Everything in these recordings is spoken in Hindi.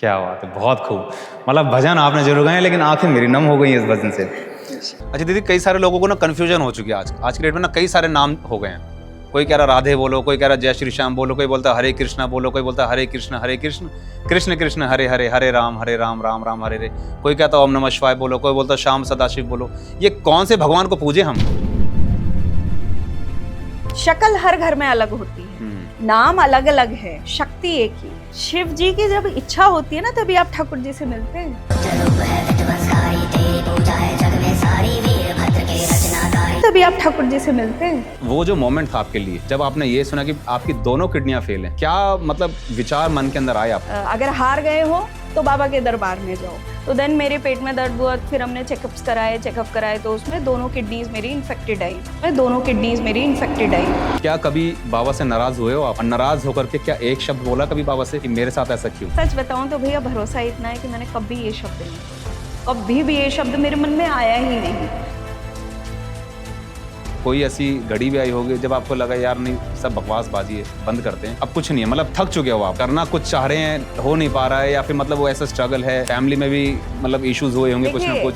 क्या बात है, बहुत खूब। मतलब भजन आपने जरूर गाए, लेकिन आंखें मेरी नम हो गई हैं इस भजन से। अच्छा दीदी, कई सारे लोगों को ना कन्फ्यूजन हो चुकी है आज की डेट में ना, कई सारे नाम हो गए हैं। कोई कह रहा राधे बोलो, कोई कह रहा जय श्री श्याम बोलो, कोई बोलता हरे कृष्णा बोलो, कोई बोलता हरे कृष्ण कृष्ण कृष्ण हरे हरे, हरे राम राम राम हरे हरे। कोई कहता ओम नमः शिवाय बोलो, कोई बोलता श्याम सदाशिव बोलो। ये कौन से भगवान को पूजे हम? शक्ल हर घर में अलग होती है, नाम अलग अलग है, शक्ति एक ही। शिव जी की जब इच्छा होती है ना, तभी आप ठाकुर जी से मिलते हैं। तभी आप ठाकुर जी से मिलते हैं। वो जो मोमेंट था आपके लिए, जब आपने ये सुना कि आपकी दोनों किडनियां फेल हैं, क्या मतलब विचार मन के अंदर आए आप? अगर हार गए हो तो बाबा के दरबार में जाओ। तो देन मेरे पेट में दर्द हुआ, फिर हमने चेकअप कराए तो उसमें दोनों किडनीज मेरी इन्फेक्टेड आई। क्या कभी बाबा से नाराज हुए हो आप? और नाराज होकर के क्या एक शब्द बोला कभी बाबा से कि मेरे साथ ऐसा क्यों? सच बताऊं तो भैया भरोसा इतना है कि मैंने कभी ये शब्द नहीं, कभी भी ये शब्द मेरे मन में आया ही नहीं। कोई ऐसी घड़ी भी आई होगी जब आपको लगा यार नहीं, सब बकवासबाजी है, बंद करते हैं, अब कुछ नहीं है, मतलब थक चुके हो आप, करना कुछ चाह रहे हैं, हो नहीं पा रहा है, या फिर मतलब वो ऐसा स्ट्रगल है, फैमिली में भी मतलब इश्यूज हुए होंगे कुछ ना कुछ?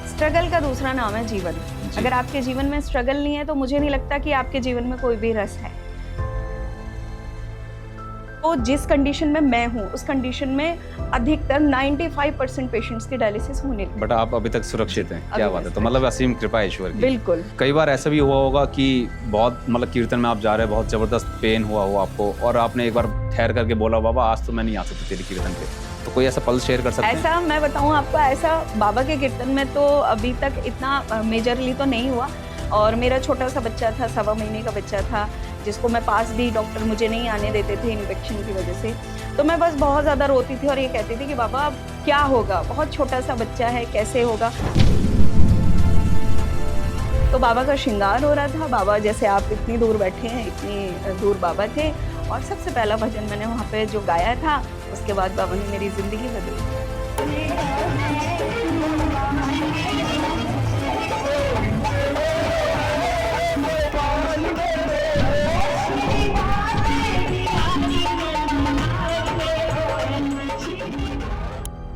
स्ट्रगल का दूसरा नाम है जीवन। अगर आपके जीवन में स्ट्रगल नहीं है तो मुझे नहीं लगता कि आपके जीवन में कोई भी रस है। तो जिस कंडीशन में मैं हूँ, उस कंडीशन में अधिकतर 95% पेशेंट्स की डायलिसिस होने लगी। बट आप अभी तक सुरक्षित हैं, क्या बात है। तो मतलब असीम कृपा है ईश्वर की। बिल्कुल। कई बार ऐसा भी हुआ होगा कि बहुत मतलब कीर्तन में आप जा रहे हैं, बहुत जबरदस्त पेन हुआ हो आपको, और आपने एक बार ठहर करके बोला बाबा आज तो मैं नहीं आ सकती तेरी कीर्तन पे, तो कोई ऐसा पल शेयर कर सकते हैं? ऐसा मैं बताऊँ आपको, ऐसा बाबा के कीर्तन में तो अभी तक इतना मेजरली तो नहीं हुआ। और मेरा छोटा सा बच्चा था, 1.25 महीने का बच्चा था, जिसको मैं पास भी, डॉक्टर मुझे नहीं आने देते थे इन्फेक्शन की वजह से। तो मैं बस बहुत ज़्यादा रोती थी और ये कहती थी कि बाबा अब क्या होगा, बहुत छोटा सा बच्चा है, कैसे होगा। तो बाबा का श्रृंगार हो रहा था। बाबा जैसे आप इतनी दूर बैठे हैं, इतनी दूर बाबा थे, और सबसे पहला भजन मैंने वहाँ पे जो गाया था, उसके बाद बाबा ने मेरी ज़िंदगी बदली।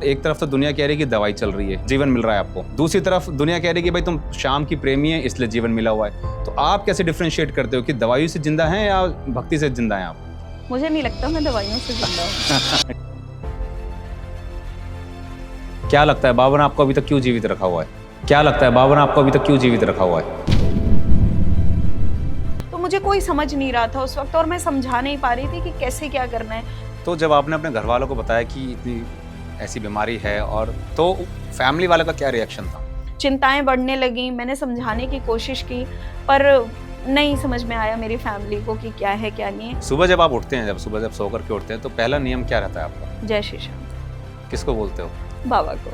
एक तरफ तो दुनिया कह रही है कि दवाई चल रही है, जीवन मिल रहा है आपको, दूसरी तरफ दुनिया कह रही है कि भाई तुम शाम की प्रेमी है इसलिए जीवन मिला हुआ है। तो आप कैसे डिफरेंशिएट करते हो कि दवाइयों से जिंदा हैं या भक्ति से जिंदा हैं आप? मुझे नहीं लगता मैं दवाइयों से जिंदा हूँ। क्या लगता है बाबा ने आपको अभी तक क्यों जीवित रखा हुआ है? क्या लगता है बाबा ने आपको अभी तक क्यों जीवित रखा हुआ है? तो मुझे कोई समझ नहीं रहा था उस वक्त, और मैं समझा नहीं पा रही थी कि कैसे क्या करना है। तो जब आपने अपने घर वालों को बताया कि इतनी ऐसी बीमारी है, और तो फैमिली वालों का क्या रिएक्शन था? चिंताएं बढ़ने लगी। मैंने समझाने की कोशिश की, पर नहीं समझ में आया मेरी फैमिली को कि क्या है क्या नहीं है। सुबह जब आप उठते हैं, जब सो करके उठते हैं, तो पहला नियम क्या रहता है आपका? जय श्री श्याम। किसको बोलते हो? बाबा को।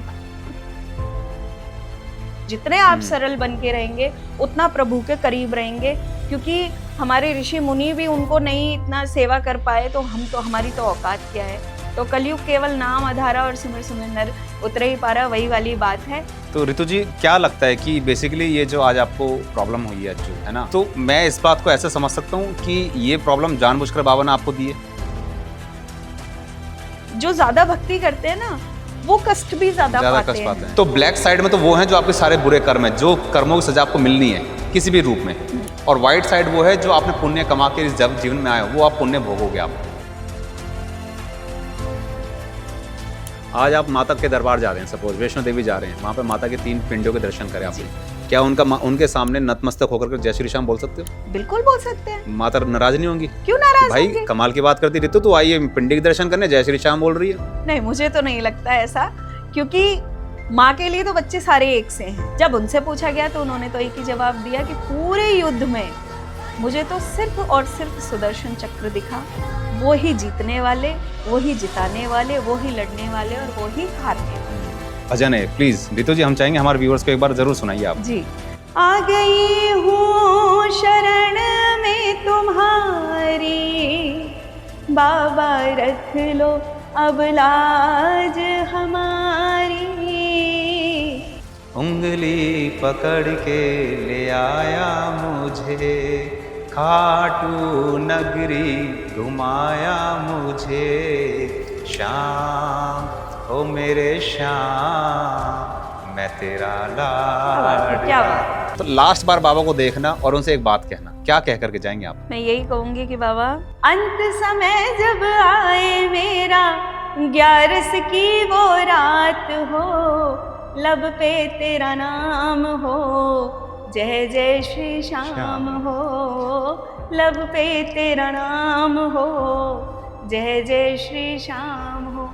जितने आप सरल बन के रहेंगे उतना प्रभु के करीब रहेंगे, क्योंकि हमारे ऋषि मुनि भी उनको नहीं इतना सेवा कर पाए, तो हम तो, हमारी तो औकात क्या है। तो कलयुग केवल नाम आधारा और सिमर सिमर नर उतरे ही पारा, वही वाली बात है। तो ऋतु जी, क्या लगता है कि बेसिकली ये जो आज आपको प्रॉब्लम हुई है जो है ना, तो मैं इस बात को ऐसे समझ सकता हूँ कि ये प्रॉब्लम जानबूझकर बाबा ने आपको दी है? जो ज्यादा भक्ति करते हैं ना, वो कष्ट भी ज्यादा पाते हैं। तो ब्लैक साइड में तो वो है जो आपके सारे बुरे कर्म है, जो कर्मों की सजा आपको मिलनी है किसी भी रूप में, और व्हाइट साइड वो है जो आपने पुण्य कमा के इस जीवन में आए हो, वो आप पुण्य भोगोगे आप। आज आप माता के दरबार जा रहे हैं, सपोज वैष्णो देवी जा रहे हैं, वहाँ पे माता के 3 पिंडों के दर्शन करें आपने, क्या उनके सामने नतमस्तक होकर जय श्री श्याम बोल सकते हो? बिल्कुल बोल सकते हैं। माता नाराज नहीं होंगी? क्यों नाराज भाई होंगी? कमाल की बात करती ऋतु, तो आइए पिंडी के दर्शन करने, जय श्री श्याम बोल रही है। नहीं, मुझे तो नहीं लगता ऐसा, क्योंकि माँ के लिए तो बच्चे सारे एक से हैं। जब उनसे पूछा गया तो उन्होंने तो एक ही जवाब दिया कि पूरे युद्ध में मुझे तो सिर्फ और सिर्फ सुदर्शन चक्र दिखा, वो ही जीतने वाले, वो ही जिताने वाले, वो ही लड़ने वाले और वो ही हारने वाले। भजन है, प्लीज ऋतु जी, हम चाहेंगे हमारे व्यूअर्स को एक बार जरूर सुनाइए आप जी। आ गई हूँ शरण में तुम्हारी, बाबा रख लो अब लाज हमारी। उंगली पकड़ के ले आया मुझे, खाटू नगरी घुमाया मुझे, श्याम मेरे श्याम मैं तेरा क्या लाड। बात। तो लास्ट बार बाबा को देखना और उनसे एक बात कहना, क्या कह करके जाएंगे आप? मैं यही कहूंगी कि बाबा, अंत समय जब आए मेरा, 11 की वो रात हो, लब पे तेरा नाम हो, जय जय श्री श्याम हो, लब पे तेरा नाम हो, जय जय श्री श्याम हो।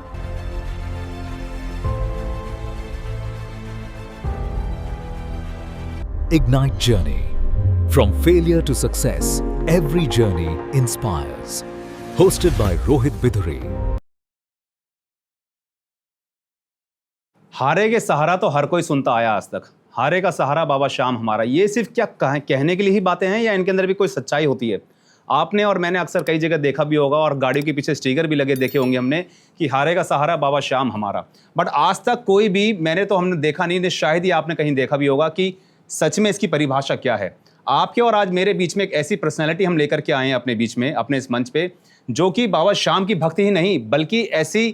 Ignite Journey. From failure to success, every journey inspires. Hosted by Rohit Biduri. हारे के सहारा तो हर कोई सुनता आया आज तक। हारे का सहारा बाबा श्याम हमारा, ये सिर्फ क्या कहने के लिए ही बातें हैं या इनके अंदर भी कोई सच्चाई होती है? आपने और मैंने अक्सर कई जगह देखा भी होगा और गाड़ियों के पीछे स्टिकर भी लगे देखे होंगे हमने कि हारे का सहारा बाबा श्याम हमारा। बट आज तक कोई भी, हमने देखा नहीं, शायद ही आपने कहीं देखा भी होगा कि सच में इसकी परिभाषा क्या है। आपके और आज मेरे बीच में एक ऐसी पर्सनैलिटी हम लेकर के आए हैं अपने बीच में, अपने इस मंच पे, जो कि बाबा श्याम की भक्ति ही नहीं बल्कि ऐसी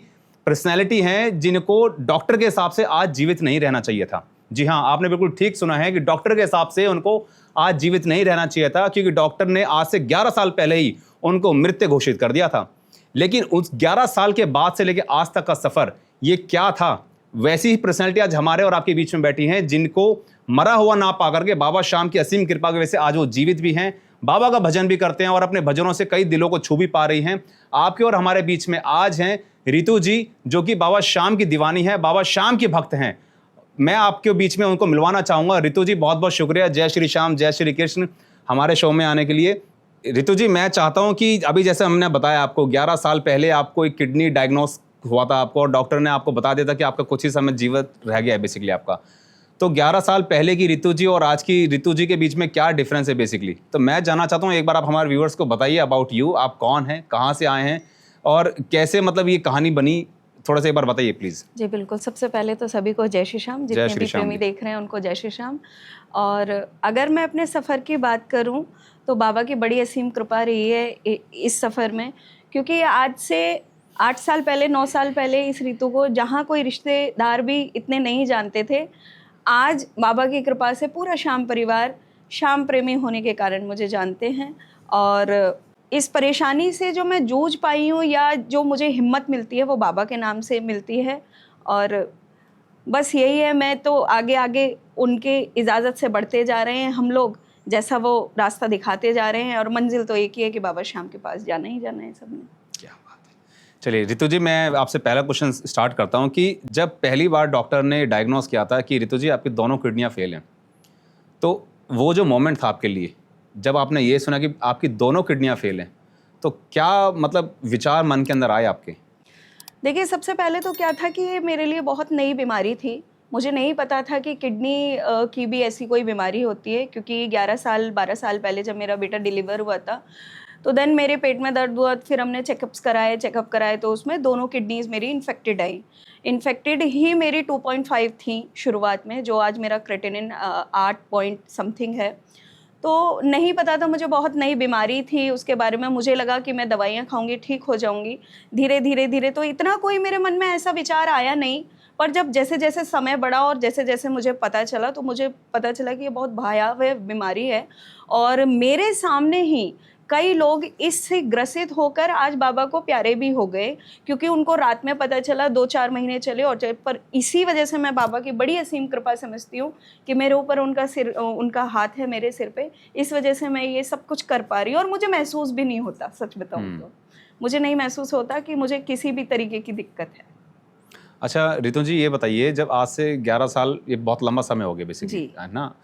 पर्सनैलिटी हैं जिनको डॉक्टर के हिसाब से आज जीवित नहीं रहना चाहिए था। जी हाँ, आपने बिल्कुल ठीक सुना है कि डॉक्टर के हिसाब से उनको आज जीवित नहीं रहना चाहिए था, क्योंकि डॉक्टर ने आज से 11 साल पहले ही उनको मृत घोषित कर दिया था। लेकिन उस 11 साल के बाद से लेकर आज तक का सफ़र ये क्या था, वैसी ही पर्सनैलिटी आज हमारे और आपके बीच में बैठी हैं, जिनको मरा हुआ ना पा करके बाबा श्याम की असीम कृपा की वजह से आज वो जीवित भी हैं, बाबा का भजन भी करते हैं और अपने भजनों से कई दिलों को छू भी पा रही हैं। आपके और हमारे बीच में आज हैं रितु जी, जो कि बाबा श्याम की दीवानी है, बाबा श्याम की भक्त हैं। मैं आपके बीच में उनको मिलवाना चाहूँगा। रितु जी, बहुत बहुत शुक्रिया, जय श्री श्याम, जय श्री कृष्ण, हमारे शो में आने के लिए। रितु जी, मैं चाहता हूँ कि अभी जैसे हमने बताया आपको 11 साल पहले आपको एक किडनी डायग्नोस हुआ था आपको, और डॉक्टर ने आपको बता दिया था कि आपका कुछ ही समय जीवित रह गया है बेसिकली आपका। तो 11 साल पहले की रितु जी और आज की रितु जी के बीच में क्या डिफरेंस है बेसिकली? तो मैं जानना चाहता हूँ, एक बार आप हमारे व्यूअर्स को बताइए अबाउट यू, आप कौन हैं, कहाँ से आए हैं और कैसे मतलब ये कहानी बनी, थोड़ा सा एक बार बताइए प्लीज़। जी बिल्कुल, सबसे पहले तो सभी को जय श्री श्याम, जितने भी प्रेमी देख रहे हैं उनको जय श्री श्याम। और अगर मैं अपने सफ़र की बात करूं तो बाबा की बड़ी असीम कृपा रही है इस सफ़र में, क्योंकि आज से 8 साल पहले, 9 साल पहले इस ऋतु को जहां कोई रिश्तेदार भी इतने नहीं जानते थे, आज बाबा की कृपा से पूरा श्याम परिवार श्याम प्रेमी होने के कारण मुझे जानते हैं। और इस परेशानी से जो मैं जूझ पाई हूँ या जो मुझे हिम्मत मिलती है वो बाबा के नाम से मिलती है। और बस यही है, मैं तो आगे आगे उनके इजाज़त से बढ़ते जा रहे हैं हम लोग, जैसा वो रास्ता दिखाते जा रहे हैं, और मंजिल तो एक ही है कि बाबा श्याम के पास जाना ही जाना है सबने। क्या बात है। चलिए रितु जी, मैं आपसे पहला क्वेश्चन स्टार्ट करता हूँ कि जब पहली बार डॉक्टर ने डायग्नोस किया था कि रितु जी आपकी दोनों किडनियाँ फेल हैं, तो वो जो मोमेंट था आपके लिए जब आपने ये सुना कि आपकी दोनों किडनियाँ फेल हैं, तो क्या मतलब विचार मन के अंदर आए आपके? देखिए, सबसे पहले तो क्या था कि ये मेरे लिए बहुत नई बीमारी थी। मुझे नहीं पता था कि किडनी की भी ऐसी कोई बीमारी होती है, क्योंकि 11 साल 12 साल पहले जब मेरा बेटा डिलीवर हुआ था तो देन मेरे पेट में दर्द हुआ, फिर हमने चेकअप कराए तो उसमें दोनों किडनीज़ मेरी इन्फेक्टेड आई। इन्फेक्टेड ही मेरी 2.5 थी शुरुआत में, जो आज मेरा क्रेटिनिन 8 पॉइंट समथिंग है। तो नहीं पता था, मुझे बहुत नई बीमारी थी उसके बारे में। मुझे लगा कि मैं दवाइयाँ खाऊंगी ठीक हो जाऊंगी धीरे धीरे, तो इतना कोई मेरे मन में ऐसा विचार आया नहीं। पर जब जैसे जैसे समय बढ़ा और जैसे जैसे मुझे पता चला, तो मुझे पता चला कि ये बहुत भयावह बीमारी है। और मेरे सामने ही कई लोग इससे ग्रसित होकर आज बाबा को प्यारे भी हो गए, क्योंकि उनको रात में पता चला, 2-4 महीने चले। और पर इसी वजह से मैं बाबा की बड़ी असीम कृपा समझती हूँ कि मेरे ऊपर उनका हाथ है मेरे सिर पे, इस वजह से मैं ये सब कुछ कर पा रही हूँ। और मुझे महसूस भी नहीं होता, सच बताऊँ तो मुझे नहीं महसूस होता कि मुझे किसी भी तरीके की दिक्कत है। अच्छा रितु जी, ये बताइए, जब आज से 11 साल, ये बहुत लंबा समय हो गया बेसिकली, है ना?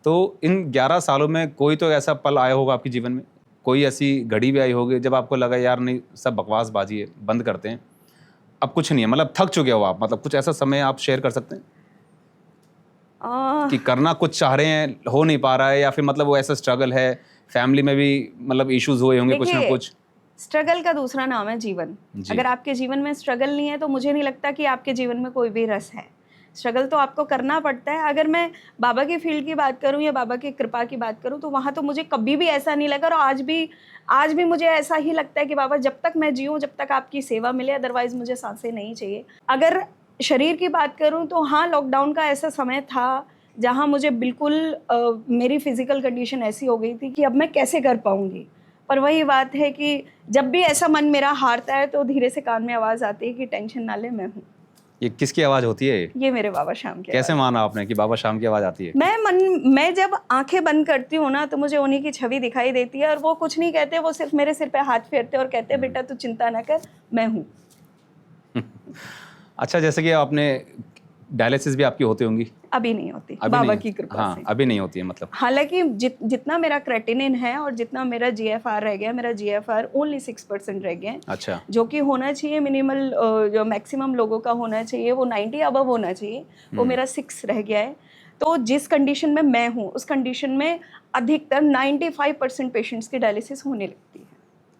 तो इन 11 सालों में कोई तो ऐसा पल आया होगा आपके जीवन में, कोई ऐसी घड़ी भी आई होगी जब आपको लगा यार नहीं, सब बकवासबाजी है, बंद करते हैं, अब कुछ नहीं है, मतलब थक चुके हो आप, मतलब कुछ ऐसा समय आप शेयर कर सकते हैं कि करना कुछ चाह रहे हैं, हो नहीं पा रहा है, या फिर मतलब वो ऐसा स्ट्रगल है, फैमिली में भी मतलब इश्यूज हुए होंगे कुछ ना कुछ? स्ट्रगल का दूसरा नाम है जीवन। अगर आपके जीवन में स्ट्रगल नहीं है तो मुझे नहीं लगता कि आपके जीवन में कोई भी रस है। स्ट्रगल तो आपको करना पड़ता है। अगर मैं बाबा की फील्ड की बात करूं या बाबा की कृपा की बात करूं, तो वहाँ तो मुझे कभी भी ऐसा नहीं लगा, और आज भी मुझे ऐसा ही लगता है कि बाबा जब तक मैं जीऊँ, जब तक आपकी सेवा मिले, अदरवाइज मुझे सांसें नहीं चाहिए। अगर शरीर की बात करूं तो हाँ, लॉकडाउन का ऐसा समय था जहां मुझे बिल्कुल मेरी फिजिकल कंडीशन ऐसी हो गई थी कि अब मैं कैसे कर पाऊंगी। पर वही बात है कि जब भी ऐसा मन मेरा हारता है तो धीरे से कान में आवाज़ आती है कि टेंशन ना ले, मैं हूँ। ये किसकी आवाज़ होती है? ये मेरे बाबा श्याम की कैसे आवाज़। माना आपने कि बाबा शाम की आवाज़ आती है? मैं जब आंखें बंद करती हूँ ना तो मुझे उन्हीं की छवि दिखाई देती है और वो कुछ नहीं कहते, वो सिर्फ मेरे सिर पे हाथ फेरते और कहते हैं बेटा तू चिंता ना कर, मैं हूँ। अच्छा, जैसे कि आपने डायलिसिस भी आपकी होती होंगी? अभी नहीं होती, अभी बाबा नहीं? की कृपा हाँ, से। अभी नहीं होती है मतलब। हालांकि जितना मेरा क्रेटिनिन है और जितना मेरा जीएफआर रह गया, मेरा जीएफआर ओनली 6% रह गया है, अच्छा। जो कि होना चाहिए मिनिमल, जो मैक्सिमम लोगों का होना चाहिए वो 90 अबव होना चाहिए, वो मेरा 6 रह गया है। तो जिस कंडीशन में मैं हूँ उस कंडीशन में अधिकतर 95% पेशेंट्स की डायलिसिस होने लगती है।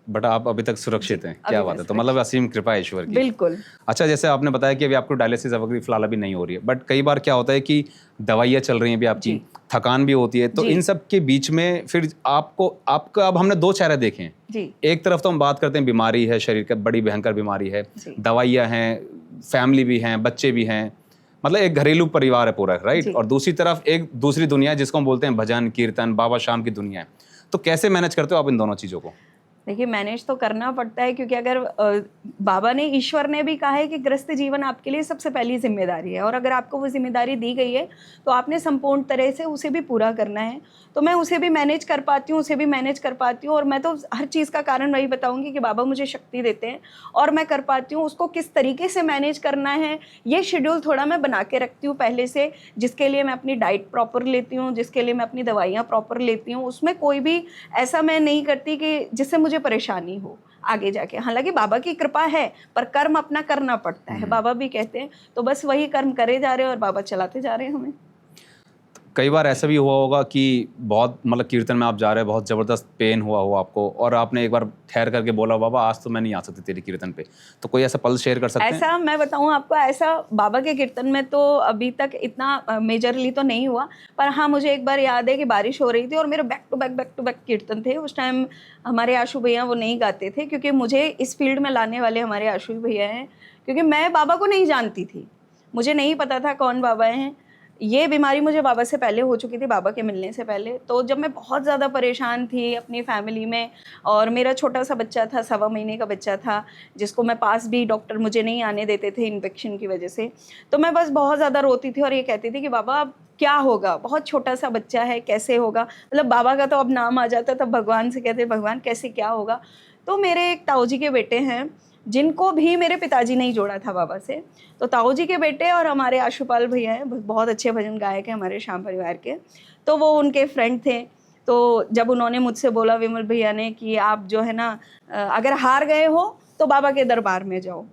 बट आप अभी तक सुरक्षित हैं, अभी क्या मैं बात है। तो मतलब असीम कृपा है ईश्वर की। बिल्कुल। अच्छा, जैसे आपने बताया कि अभी आपको डायलिसिस अभी फिलहाल अभी नहीं हो रही है, बट कई बार क्या होता है कि दवाइयाँ चल रही हैं अभी आपकी, थकान भी होती है, तो जी। इन सब के बीच में फिर आपका अब हमने दो चेहरे देखे हैं। जी एक तरफ तो हम बात करते हैं बीमारी है, शरीर का बड़ी भयंकर बीमारी है, जी। दवाइयाँ हैं, फैमिली भी हैं, बच्चे भी हैं, मतलब एक घरेलू परिवार है पूरा, राइट। जी। और दूसरी तरफ एक दूसरी दुनिया है जिसको हम बोलते हैं भजन कीर्तन, बाबा शाम की दुनिया है। तो कैसे मैनेज करते हो आप इन दोनों चीज़ों को? देखिए, मैनेज तो करना पड़ता है क्योंकि अगर बाबा ने, ईश्वर ने भी कहा है कि गृहस्थ जीवन आपके लिए सबसे पहली जिम्मेदारी है और अगर आपको वो जिम्मेदारी दी गई है तो आपने संपूर्ण तरह से उसे भी पूरा करना है। तो मैं उसे भी मैनेज कर पाती हूँ, उसे भी मैनेज कर पाती हूँ और मैं तो हर चीज़ का कारण वही बताऊँगी कि बाबा मुझे शक्ति देते हैं और मैं कर पाती हूँ। उसको किस तरीके से मैनेज करना है ये शेड्यूल थोड़ा मैं बना के रखती हूँ पहले से, जिसके लिए मैं अपनी डाइट प्रॉपर लेती हूँ, जिसके लिए मैं अपनी दवाइयाँ प्रॉपर लेती हूँ। उसमें कोई भी ऐसा मैं नहीं करती कि जिससे मुझे परेशानी हो आगे जाके। हालांकि बाबा की कृपा है पर कर्म अपना करना पड़ता है, बाबा भी कहते हैं, तो बस वही कर्म करे जा रहे हैं और बाबा चलाते जा रहे हैं हमें। कई बार ऐसा भी हुआ होगा कि बहुत मतलब कीर्तन में आप जा रहे हैं, बहुत ज़बरदस्त पेन हुआ हो आपको और आपने एक बार ठहर करके बोला बाबा आज तो मैं नहीं आ सकती तेरे कीर्तन पे, तो कोई ऐसा पल शेयर कर सकते हैं? ऐसा मैं बताऊं आपको, ऐसा बाबा के कीर्तन में तो अभी तक इतना मेजरली तो नहीं हुआ, पर हाँ मुझे एक बार याद है कि बारिश हो रही थी और मेरे बैक टू बैक कीर्तन थे। उस टाइम हमारे आशु भैया वो नहीं गाते थे क्योंकि मुझे इस फील्ड में लाने वाले हमारे आशु भैया हैं, क्योंकि मैं बाबा को नहीं जानती थी, मुझे नहीं पता था कौन बाबा हैं। ये बीमारी मुझे बाबा से पहले हो चुकी थी, बाबा के मिलने से पहले। तो जब मैं बहुत ज़्यादा परेशान थी अपनी फैमिली में और मेरा छोटा सा बच्चा था, 1.25 महीने का बच्चा था, जिसको मैं पास भी डॉक्टर मुझे नहीं आने देते थे इन्फेक्शन की वजह से, तो मैं बस बहुत ज़्यादा रोती थी और ये कहती थी कि बाबा अब क्या होगा, बहुत छोटा सा बच्चा है, कैसे होगा। मतलब बाबा का तो अब नाम आ जाता, तब भगवान से कहते भगवान कैसे क्या होगा। तो मेरे एक ताऊ जी के बेटे हैं जिनको भी मेरे पिताजी ने ही जोड़ा था बाबा से, तो ताऊ जी के बेटे और हमारे आशुपाल भैया हैं, बहुत अच्छे भजन गायक हैं हमारे श्याम परिवार के, तो वो उनके फ्रेंड थे। तो जब उन्होंने मुझसे बोला विमल भैया ने कि आप जो है ना अगर हार गए हो तो बाबा के दरबार में जाओ,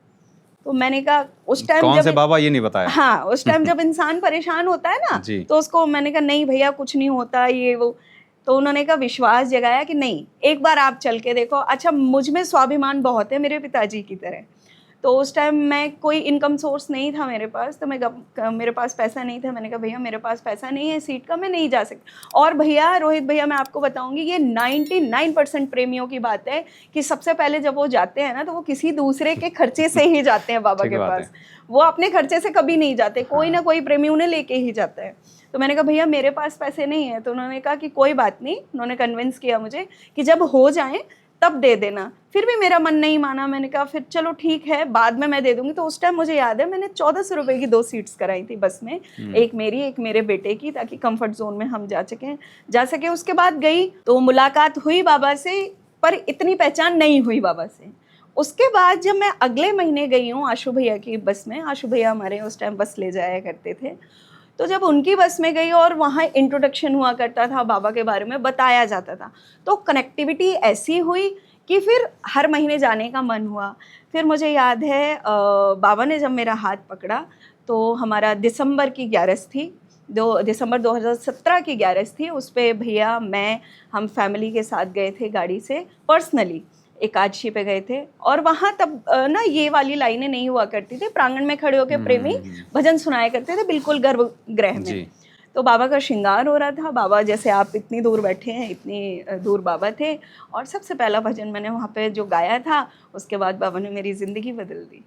तो मैंने कहा उस टाइम कौन जब से बाबा ये नहीं बताया? हाँ, उस टाइम जब इंसान परेशान होता है ना तो उसको मैंने कहा नहीं भैया कुछ नहीं होता ये वो, तो उन्होंने कहा विश्वास जगाया कि नहीं एक बार आप चल के देखो। अच्छा, मुझ में स्वाभिमान बहुत है मेरे पिताजी की तरह, तो उस टाइम मैं कोई इनकम सोर्स नहीं था मेरे पास, तो मेरे पास पैसा नहीं था। मैंने कहा भैया मेरे पास पैसा नहीं है सीट का, मैं नहीं जा सकती। और भैया रोहित भैया मैं आपको बताऊंगी ये 99% प्रेमियों की बात है कि सबसे पहले जब वो जाते हैं ना तो वो किसी दूसरे के खर्चे से ही जाते हैं बाबा के पास, वो अपने खर्चे से कभी नहीं जाते, कोई ना कोई प्रेमी उन्हें लेके ही जाता है। तो मैंने कहा भैया मेरे पास पैसे नहीं है, तो उन्होंने कहा कि कोई बात नहीं, उन्होंने कन्विंस किया मुझे कि जब हो जाए तब दे देना। फिर भी मेरा मन नहीं माना, मैंने कहा फिर चलो ठीक है बाद में मैं दे दूंगी। तो उस टाइम मुझे याद है मैंने 1400 रुपए की 2 सीट्स कराई थी बस में, एक मेरी एक मेरे बेटे की, ताकि कंफर्ट जोन में हम जा सके। उसके बाद गई तो मुलाकात हुई बाबा से, पर इतनी पहचान नहीं हुई बाबा से। उसके बाद जब मैं अगले महीने गई हूँ आशु भैया की बस में, आशु भैया हमारे उस टाइम बस ले जाया करते थे, तो जब उनकी बस में गई और वहाँ इंट्रोडक्शन हुआ करता था, बाबा के बारे में बताया जाता था, तो कनेक्टिविटी ऐसी हुई कि फिर हर महीने जाने का मन हुआ। फिर मुझे याद है बाबा ने जब मेरा हाथ पकड़ा तो हमारा दिसंबर की 11 थी, दिसंबर 2017 की 11 थी, उस पर भैया मैं हम फैमिली के साथ गए थे गाड़ी से, पर्सनली एकादशी पे गए थे। और वहाँ तब ना ये वाली लाइनें नहीं हुआ करती थी, प्रांगण में खड़े होकर प्रेमी भजन सुनाया करते थे बिल्कुल गर्भगृह में। तो बाबा का श्रृंगार हो रहा था, बाबा जैसे आप इतनी दूर बैठे हैं इतनी दूर बाबा थे, और सबसे पहला भजन मैंने वहाँ पे जो गाया था उसके बाद बाबा ने मेरी ज़िंदगी बदल दी।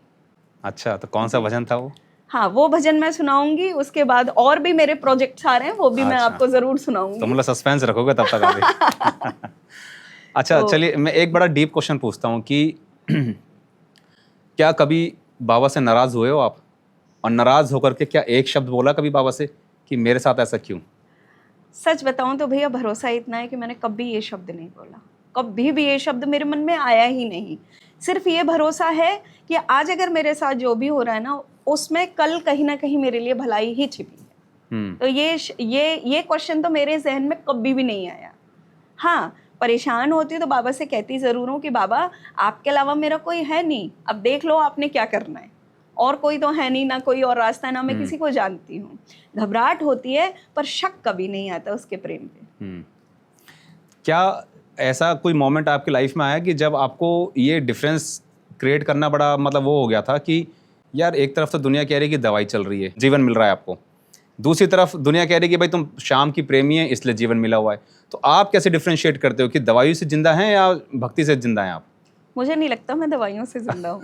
अच्छा, तो कौन सा भजन था वो? हाँ, वो भजन मैं सुनाऊंगी। उसके बाद और भी मेरे प्रोजेक्ट्स आ रहे हैं, वो भी मैं अच्छा। आपको जरूर सुनाऊंगी। तो मतलब सस्पेंस रखोगे तब तक आगे। अच्छा चलिए, मैं एक बड़ा डीप क्वेश्चन पूछता हूँ कि क्या कभी बाबा से नाराज हुए हो आप? और नाराज होकर के क्या एक शब्द बोला कभी बाबा से कि मेरे साथ ऐसा क्यों? सच बताऊं तो भैया भरोसा इतना है कि मैंने कभी ये शब्द नहीं बोला, कभी भी ये शब्द मेरे मन में आया ही नहीं। सिर्फ ये भरोसा है कि आज अगर मेरे साथ जो भी हो रहा है ना, उसमें कल कहीं ना कहीं मेरे लिए भलाई ही छिपी है। तो ये क्वेश्चन तो मेरे जहन में कभी भी नहीं आया। हाँ, परेशान होती हूँ तो बाबा से कहती ज़रूर हूँ कि बाबा आपके अलावा मेरा कोई है नहीं, अब देख लो आपने क्या करना है, और कोई तो है नहीं, ना कोई और रास्ता, ना मैं किसी को जानती हूँ। घबराहट होती है पर शक कभी नहीं आता उसके प्रेम पे। क्या ऐसा कोई मोमेंट आपकी लाइफ में आया कि जब आपको ये डिफरेंस क्रिएट करना बड़ा मतलब वो हो गया था कि यार एक तरफ तो दुनिया कह रही है कि दवाई चल रही है, जीवन मिल रहा है आपको, दूसरी तरफ दुनिया कह रही है कि भाई तुम शाम की प्रेमी है इसलिए जीवन मिला हुआ है, तो आप कैसे डिफरेंशिएट करते हो कि दवाइयों से जिंदा हैं या भक्ति से जिंदा हैं आप? मुझे नहीं लगता मैं दवाइयों से जिंदा हूँ।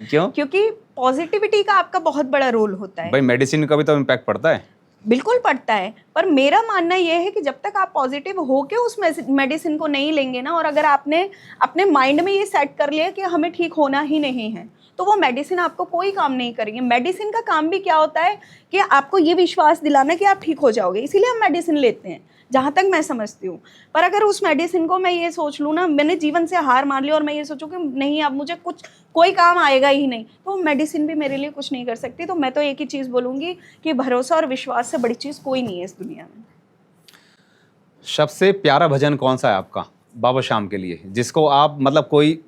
क्यों? क्योंकि पॉजिटिविटी का आपका बहुत बड़ा रोल होता है। भाई मेडिसिन का भी तो इम्पैक्ट पड़ता है। बिल्कुल पड़ता है, पर मेरा मानना यह है कि जब तक आप पॉजिटिव होके उस मेडिसिन को नहीं लेंगे ना, और अगर आपने अपने माइंड में ये सेट कर लिया कि हमें ठीक होना ही नहीं है, तो वो मेडिसिन आपको कोई काम नहीं करेगी। मेडिसिन का काम भी क्या होता है कि आपको ये विश्वास दिलाना कि आप ठीक हो जाओगे, इसीलिए हम मेडिसिन लेते हैं, जहाँ तक मैं समझती हूँ। पर अगर उस मेडिसिन को मैं ये सोच लूँ ना, मैंने जीवन से हार मान ली और मैं ये सोचूँ कि नहीं अब मुझे कोई काम आएगा ही नहीं, तो मेडिसिन भी मेरे लिए कुछ नहीं कर सकती। तो मैं तो एक ही चीज़ बोलूँगी कि भरोसा और विश्वास से बड़ी चीज़ कोई नहीं है इस दुनिया में। सबसे प्यारा भजन कौन सा है आपका बाबा श्याम के लिए, जिसको आप मतलब कोई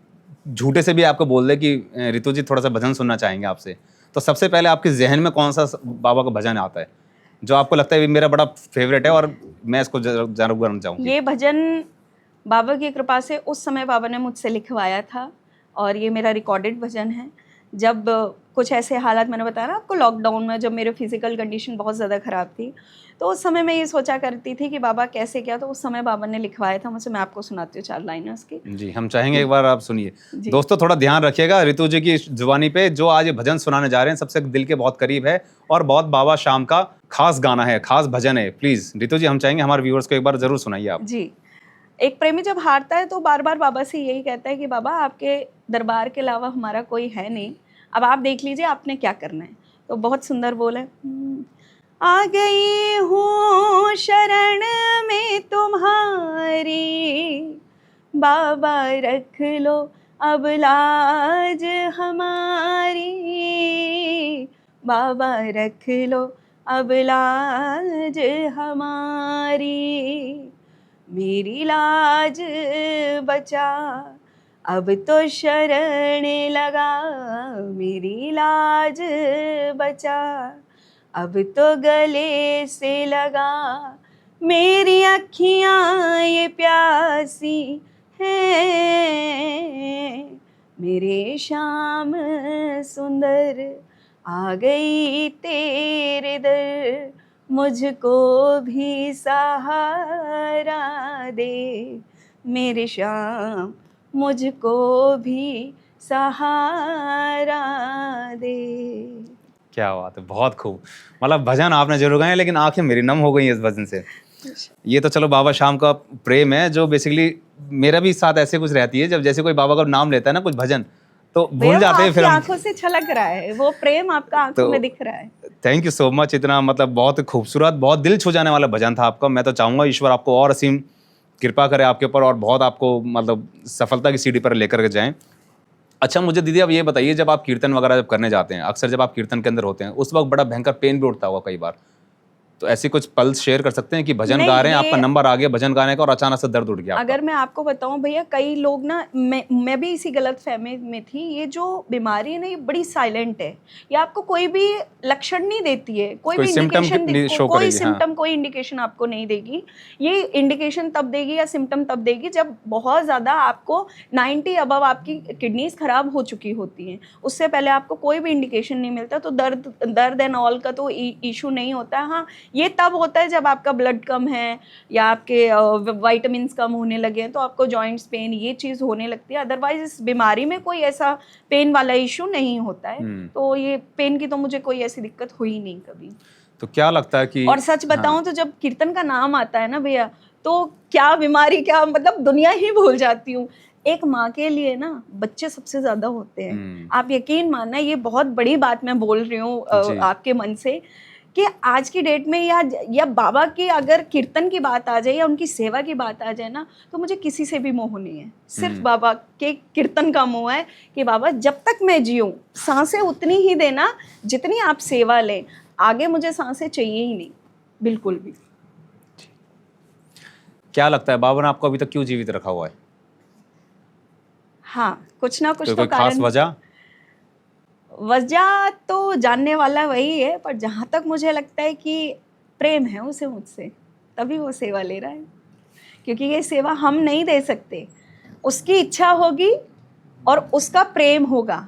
झूठे से भी आपको बोल दे कि रितु जी थोड़ा सा भजन सुनना चाहेंगे आपसे, तो सबसे पहले आपके जहन में कौन सा बाबा का भजन आता है जो आपको लगता है मेरा बड़ा फेवरेट है और मैं इसको जरूर करना चाहूँगी? ये भजन बाबा की कृपा से उस समय बाबा ने मुझसे लिखवाया था, और ये मेरा रिकॉर्डेड भजन है। जब कुछ ऐसे हालात, मैंने बताया ना आपको, लॉकडाउन में जब मेरे फिजिकल कंडीशन बहुत ज़्यादा ख़राब थी, तो उस समय मैं ये सोचा करती थी कि बाबा कैसे क्या, तो उस समय बाबा ने लिखवाया था मुझसे। मैं आपको सुनाती हूँ 4 लाइनें उसकी। जी, हम चाहेंगे एक बार आप सुनिए। दोस्तों थोड़ा ध्यान रखिएगा रितु जी की जुबानी पे, जो आज ये भजन सुनाने जा रहे हैं सबसे दिल के बहुत करीब है और बहुत बाबा श्याम का खास गाना है, खास भजन है। प्लीज़ रितु जी, हम चाहेंगे हमारे व्यूअर्स को एक बार ज़रूर सुनाइए आप। जी, एक प्रेमी जब हारता है तो बार बार बाबा से यही कहता है कि बाबा आपके दरबार के अलावा हमारा कोई है नहीं, अब आप देख लीजिए आपने क्या करना है। तो बहुत सुंदर बोल है, आ गई हूँ शरण में तुम्हारी, बाबा रख लो अब लाज हमारी, बाबा रख लो अब लाज हमारी, मेरी लाज बचा अब तो शरण लगा, मेरी लाज बचा अब तो गले से लगा, मेरी अखियाँ ये प्यासी हैं, मेरे श्याम सुंदर आ गई तेरे दर, मुझको भी सहारा दे, मेरे श्याम मुझको भी सहारा दे। क्या बात है, बहुत खूब। मतलब भजन आपने जरूर गाए, लेकिन आंखें मेरी नम हो गई इस भजन से। ये तो चलो बाबा श्याम का प्रेम है, जो बेसिकली मेरा भी साथ ऐसे कुछ रहती है, जब जैसे कोई बाबा का नाम लेता है ना कुछ भजन, तो भूल जाते हैं फिर हम। आंखों से छलक रहा है वो प्रेम, आपका आंखों में दिख रहा है। Thank you so much. इतना मतलब बहुत खूबसूरत, बहुत दिल छू जाने वाला भजन था आपका। मैं तो चाहूँगा ईश्वर आपको और असीम कृपा करे आपके ऊपर और बहुत आपको मतलब सफलता की सीढ़ी पर लेकर के जाएं। अच्छा मुझे दीदी अब ये बताइए, जब आप कीर्तन वगैरह जब करने जाते हैं, अक्सर जब आप कीर्तन के अंदर होते हैं उस वक्त बड़ा भयंकर पेन भी उठता होगा कई बार, तो ऐसी कुछ पल्स शेयर कर सकते हैं कि भजन गा रहे हैं, आपका नंबर आ गया भजन गाने का और अचानक से दर्द उठ गया? अगर मैं आपको बताऊं भैया, कई लोग ना, मैं भी इसी गलतफहमी में थी, ये जो बीमारी है ना ये बड़ी साइलेंट है, ये आपको कोई भी लक्षण नहीं देती है, कोई भी इंडिकेशन, कोई सिम्टम, कोई इंडिकेशन आपको नहीं देगी। ये इंडिकेशन तब देगी या सिम्टम तब देगी जब बहुत ज़्यादा आपको 90 अबव आपकी किडनीज खराब हो चुकी होती हैं। उससे पहले आपको कोई भी इंडिकेशन नहीं मिलता, तो दर्द एंड ऑल का तो इशू नहीं होता है। हाँ, ये तब होता है जब आपका ब्लड कम है या आपके विटामिन्स कम होने लगे हैं तो आपको जॉइंट्स पेन ये चीज़ होने लगती है। अदरवाइज इस बीमारी में कोई ऐसा पेन वाला इशू नहीं होता है। तो ये पेन की तो मुझे कोई ऐसी दिक्कत हुई नहीं कभी। तो क्या लगता है कि और सच बताऊं तो जब कीर्तन का नाम आता है ना भैया, तो क्या बीमारी, क्या मतलब दुनिया ही भूल जाती हूँ। एक माँ के लिए ना बच्चे सबसे ज्यादा होते हैं। आप यकीन मानना, ये बहुत बड़ी बात मैं बोल रही हूँ आपके मन से, कि आज की डेट में या बाबा की अगर कीर्तन की बात आ जाए या उनकी सेवा की बात आ जाए ना, तो मुझे किसी से भी मोह नहीं है। सिर्फ बाबा के कीर्तन का मोह है कि बाबा जब तक मैं जीऊँ सांसें उतनी ही देना जितनी आप सेवा लें, आगे मुझे सांसें चाहिए ही नहीं बिल्कुल भी। क्या लगता है बाबा ने आपको अभी तक क्यों जीवित रखा हुआ है? हाँ, कुछ ना कुछ तो कोई खास कारण, वजह तो जानने वाला वही है, पर जहाँ तक मुझे लगता है कि प्रेम है उसे मुझसे, तभी वो सेवा ले रहा है। क्योंकि ये सेवा हम नहीं दे सकते, उसकी इच्छा होगी और उसका प्रेम होगा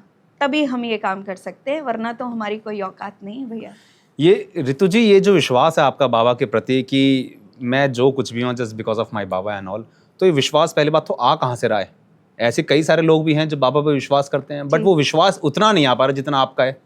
तभी हम ये काम कर सकते हैं, वरना तो हमारी कोई औकात नहीं है भैया। ये ऋतु जी, ये जो विश्वास है आपका बाबा के प्रति कि मैं जो कुछ भी हूँ just because of my Baba and all, तो ये विश्वास पहली बात तो आ कहाँ से रहा है? ऐसे कई सारे लोग भी हैं जो बाबा पे विश्वास करते हैं, बट वो विश्वास उतना नहीं आ पा रहा जितना आपका है।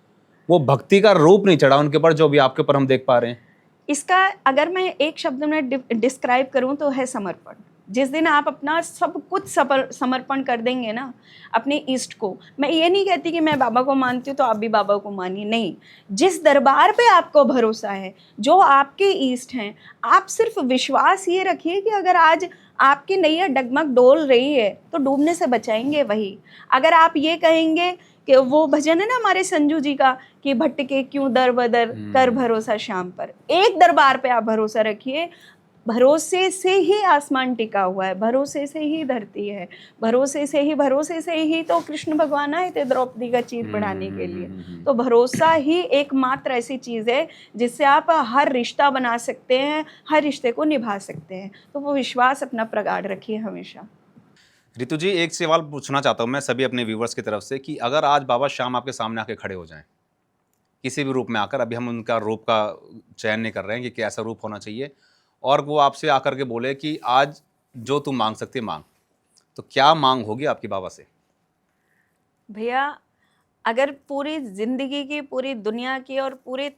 वो भक्ति का रूप नहीं चढ़ा उनके ऊपर जो अभी आपके ऊपर हम देख पा रहे हैं। इसका अगर मैं एक शब्द में डिस्क्राइब करूं तो है समर्पण। जिस दिन आप अपना सब कुछ समर्पण कर देंगे ना अपने ईष्ट को, मैं ये नहीं कहती कि मैं बाबा को मानती हूँ तो आप भी बाबा को मानिए, नहीं। जिस दरबार पे आपको भरोसा है, जो आपके ईष्ट हैं, आप सिर्फ विश्वास ये रखिए कि अगर आज आपकी नैया डगमग डोल रही है तो डूबने से बचाएंगे वही। अगर आप ये कहेंगे कि वो भजन है ना हमारे संजू जी का कि भटके क्यों दर बदर कर भरोसा शाम पर, एक दरबार पे आप भरोसा रखिए। भरोसे से ही आसमान टिका हुआ है, भरोसे से ही धरती है, भरोसे से ही तो कृष्ण भगवान आए थे द्रौपदी का चीर बढ़ाने के लिए। तो भरोसा ही एकमात्र ऐसी चीज़ है जिससे आप हर रिश्ता बना सकते हैं, हर रिश्ते को निभा सकते हैं। तो वो विश्वास अपना प्रगाढ़ रखिए हमेशा। ऋतु जी, एक सवाल पूछना चाहता हूँ मैं सभी अपने व्यूवर्स की तरफ से कि अगर आज बाबा शाम आपके सामने आके खड़े हो जाएं किसी भी रूप में आकर, अभी हम उनका रूप का चयन नहीं कर रहे हैं कि कैसा रूप होना चाहिए, और वो आपसे आकर के बोले कि आज जो तू मांग सकती है मांग, तो क्या मांग होगी आपकी बाबा से? भैया, अगर पूरी जिंदगी की, पूरी दुनिया की और पूरे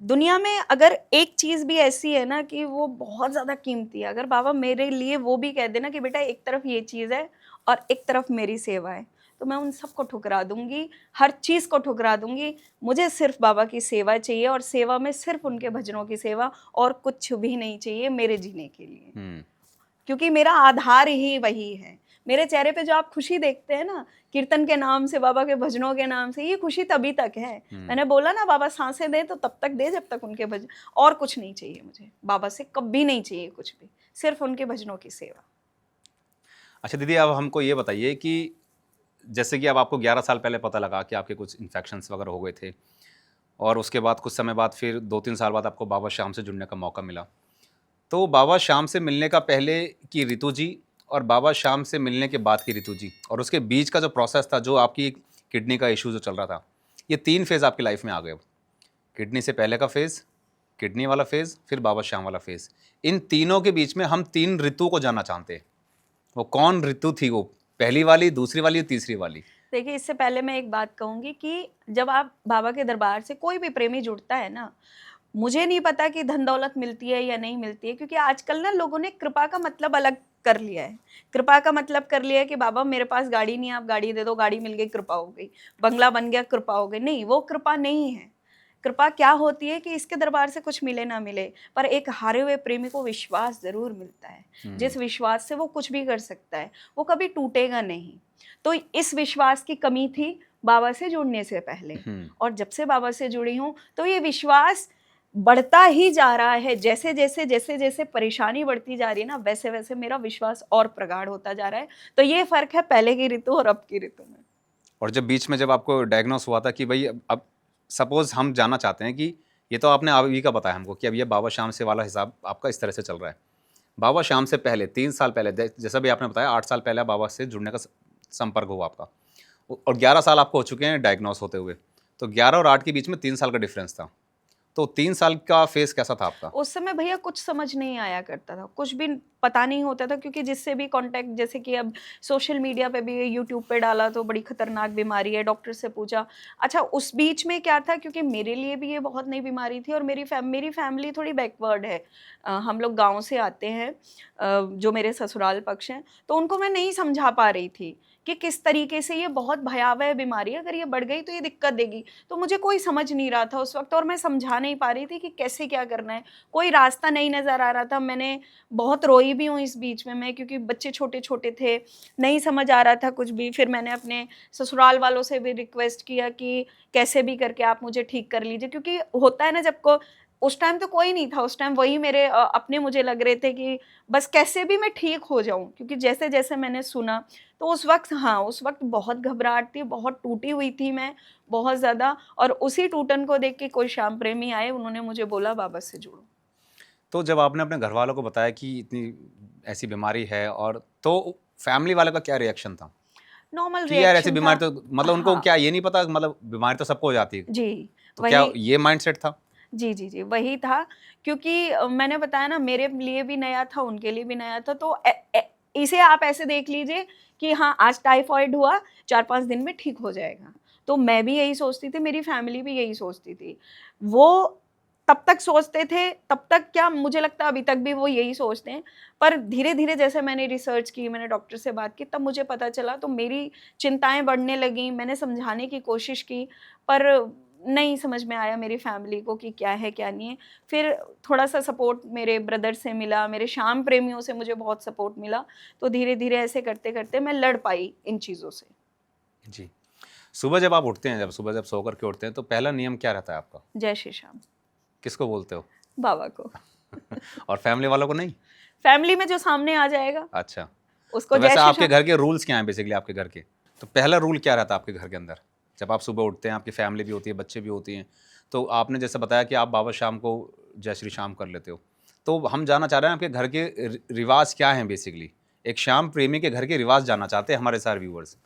दुनिया में अगर एक चीज़ भी ऐसी है ना कि वो बहुत ज़्यादा कीमती है, अगर बाबा मेरे लिए वो भी कह देना कि बेटा एक तरफ ये चीज़ है और एक तरफ मेरी सेवा है, तो मैं उन सबको ठुकरा दूंगी, हर चीज़ को ठुकरा दूंगी। मुझे सिर्फ बाबा की सेवा चाहिए और सेवा में सिर्फ उनके भजनों की सेवा, और कुछ भी नहीं चाहिए मेरे जीने के लिए, क्योंकि मेरा आधार ही वही है। मेरे चेहरे पे जो आप खुशी देखते हैं ना कीर्तन के नाम से, बाबा के भजनों के नाम से, ये खुशी तभी तक है। मैंने बोला ना बाबा सांसें दे तो तब तक दे जब तक उनके भजन, और कुछ नहीं चाहिए मुझे बाबा से, कभी नहीं चाहिए कुछ भी, सिर्फ उनके भजनों की सेवा। अच्छा दीदी, अब हमको ये बताइए कि जैसे कि अब आपको 11 साल पहले पता लगा कि आपके कुछ इन्फेक्शंस वगैरह हो गए थे, और उसके बाद कुछ समय बाद फिर 2-3 साल बाद आपको बाबा श्याम से जुड़ने का मौका मिला, तो बाबा श्याम से मिलने का पहले की ऋतु जी और बाबा श्याम से मिलने के बाद की ऋतु जी, और उसके बीच का जो प्रोसेस था, जो आपकी किडनी का इशू जो चल रहा था, ये 3 फेज़ आपकी लाइफ में आ गए। किडनी से पहले का फेज़, किडनी वाला फेज़, फिर बाबा श्याम वाला फेज़। इन तीनों के बीच में हम 3 ऋतु को जानना चाहते हैं। वो कौन ऋतु थी? वो पहली वाली, दूसरी वाली, तीसरी वाली? देखिए, इससे पहले मैं एक बात कहूँगी कि जब आप बाबा के दरबार से कोई भी प्रेमी जुड़ता है ना, मुझे नहीं पता कि धन दौलत मिलती है या नहीं मिलती है, क्योंकि आजकल ना लोगों ने कृपा का मतलब अलग कर लिया है। कृपा का मतलब कर लिया है कि बाबा मेरे पास गाड़ी नहीं है, आप गाड़ी दे दो, गाड़ी मिल गई कृपा हो गई, बंगला बन गया कृपा हो गई। नहीं, वो कृपा नहीं है। कृपा क्या होती है कि इसके दरबार से कुछ मिले ना मिले, पर एक हारे हुए प्रेमी को विश्वास जरूर मिलता है, जिस विश्वास से वो कुछ भी कर सकता है, वो कभी टूटेगा नहीं। तो इस विश्वास की कमी थी बाबा से जुड़ने से पहले, और जब से बाबा से जुड़ी हूँ तो ये विश्वास बढ़ता ही जा रहा है। जैसे जैसे परेशानी बढ़ती जा रही है ना, वैसे वैसे मेरा विश्वास और प्रगाढ़ होता जा रहा है। तो ये फर्क है पहले की ऋतु और अब की ऋतु में। और जब बीच में जब आपको डायग्नोस हुआ था कि भाई अब सपोज हम जानना चाहते हैं कि ये तो आपने अभी का बताया हमको कि अब ये बाबा श्याम से वाला हिसाब आपका इस तरह से चल रहा है। बाबा श्याम से पहले 3 साल पहले, जैसा भी आपने बताया 8 साल पहले बाबा से जुड़ने का संपर्क हुआ आपका, और 11 साल आपको हो चुके हैं डायग्नोस होते हुए, तो 11 और 8 के बीच में 3 साल का डिफरेंस था। तो 3 साल का फेस कैसा था आपका? उस समय भैया कुछ समझ नहीं आया करता था, कुछ भी पता नहीं होता था, क्योंकि जिससे भी कांटेक्ट, जैसे कि अब सोशल मीडिया पे भी यूट्यूब पे डाला तो बड़ी खतरनाक बीमारी है, डॉक्टर से पूछा। अच्छा, उस बीच में क्या था, क्योंकि मेरे लिए भी ये बहुत नई बीमारी थी और मेरी फैमिली थोड़ी बैकवर्ड है। हम लोग गाँव से आते हैं, जो मेरे ससुराल पक्ष हैं, तो उनको मैं नहीं समझा पा रही थी कि किस तरीके से ये बहुत भयावह बीमारी है, अगर ये बढ़ गई तो ये दिक्कत देगी। तो मुझे कोई समझ नहीं रहा था उस वक़्त, और मैं समझा नहीं पा रही थी कि कैसे क्या करना है, कोई रास्ता नहीं नज़र आ रहा था। मैंने बहुत रोई भी हूँ इस बीच में मैं, क्योंकि बच्चे छोटे-छोटे थे, नहीं समझ आ रहा था कुछ भी। फिर मैंने अपने ससुराल वालों से भी रिक्वेस्ट किया कि कैसे भी करके आप मुझे ठीक कर लीजिए, क्योंकि होता है ना, जब को उस टाइम तो कोई नहीं था, उस टाइम वही मेरे अपने मुझे लग रहे थे कि बस कैसे भी मैं ठीक हो जाऊँ, क्योंकि जैसे-जैसे मैंने सुना तो उस वक़्त, हाँ, उस वक़्त बहुत घबराहट थी, बहुत टूटी हुई थी मैं, बहुत ज़्यादा। और उसी टूटन को देख के कोई श्याम प्रेमी आए, उन्होंने मुझे बोला बाबा से जुड़ो। तो जब आपने अपने घरवालों को बताया कि इतनी ऐसी बीमारी है, और तो फैमिली वालों का क्या रिएक्शन था? नॉर्मल कि यार ऐसी रिएक्शन बीमारी था। तो मतलब उनको हाँ, क्या ये नहीं पता, मतलब बीमारी तो सबको हो जाती है। जी, तो क्या वही। ये माइंडसेट था? जी, जी, जी, वही था, क्योंकि मैंने बताया ना, मेरे लिए भी नया था, उनके लिए भी नया था। तो इसे आप ऐसे देख लीजिए कि हाँ, आज टाइफाइड हुआ, 4-5 दिन में ठीक हो जाएगा। तो मैं भी यही सोचती थी, मेरी फैमिली भी यही सोचती थी। वो तब तक सोचते थे, तब तक क्या, मुझे लगता है अभी तक भी वो यही सोचते हैं। पर धीरे-धीरे जैसे मैंने रिसर्च की, मैंने डॉक्टर से बात की, तब मुझे पता चला, तो मेरी चिंताएँ बढ़ने लगीं। मैंने समझाने की कोशिश की, पर नहीं समझ में आया मेरी फैमिली को कि क्या है, क्या नहीं है। फिर थोड़ा-सा सपोर्ट मेरे ब्रदर से मिला, मेरे श्याम प्रेमियों से मुझे बहुत सपोर्ट मिला। तो धीरे-धीरे ऐसे करते-करते मैं लड़ पाई इन चीज़ों से। जी। सुबह जब आप उठते हैं, जब सो कर के उठते हैं, तो पहला नियम क्या रहता है आपका? जय श्री श्याम, किसको बोलते हो? बाबा को। और फैमिली वालों को नहीं? फैमिली में जो सामने आ जाएगा, अच्छा। उसको तो जय वैसे श्री आपके श्याम। घर के रूल्स क्या हैं बेसिकली आपके घर के? तो पहला रूल क्या रहता है आपके घर के अंदर? जब आप सुबह उठते हैं, आपकी फैमिली भी होती है, बच्चे भी होती हैं, तो आपने जैसे बताया कि आप बाबा शाम को जय श्री श्याम कर लेते हो। तो हम जानना चाह रहे हैं आपके घर के रिवाज क्या हैं बेसिकली? एक श्याम प्रेमी के घर के रिवाज जानना चाहते हैं हमारे सारे व्यूअर्स।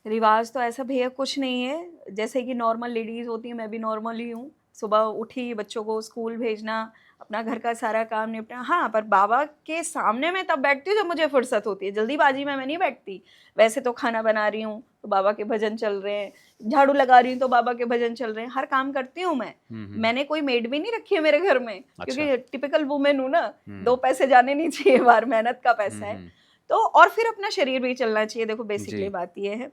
रिवाज तो ऐसा भैया कुछ नहीं है, जैसे कि नॉर्मल लेडीज़ होती हैं, मैं भी नॉर्मल ही हूँ। सुबह उठी, बच्चों को स्कूल भेजना, अपना घर का सारा काम निपटाना। हाँ, पर बाबा के सामने मैं तब बैठती हूँ जब मुझे फुर्सत होती है, जल्दीबाजी में मैं नहीं बैठती। वैसे तो खाना बना रही हूँ, तो बाबा के भजन चल रहे हैं, झाड़ू लगा रही हूँ तो बाबा के भजन चल रहे हैं, हर काम करती हूँ मैं। मैंने कोई मेड भी नहीं रखी है मेरे घर में, अच्छा। क्योंकि टिपिकल वुमेन हूँ ना, 2 पैसे जाने नहीं चाहिए बाहर, मेहनत का पैसा है। तो और फिर अपना शरीर भी चलना चाहिए, देखो बेसिकली जी। बात ये है।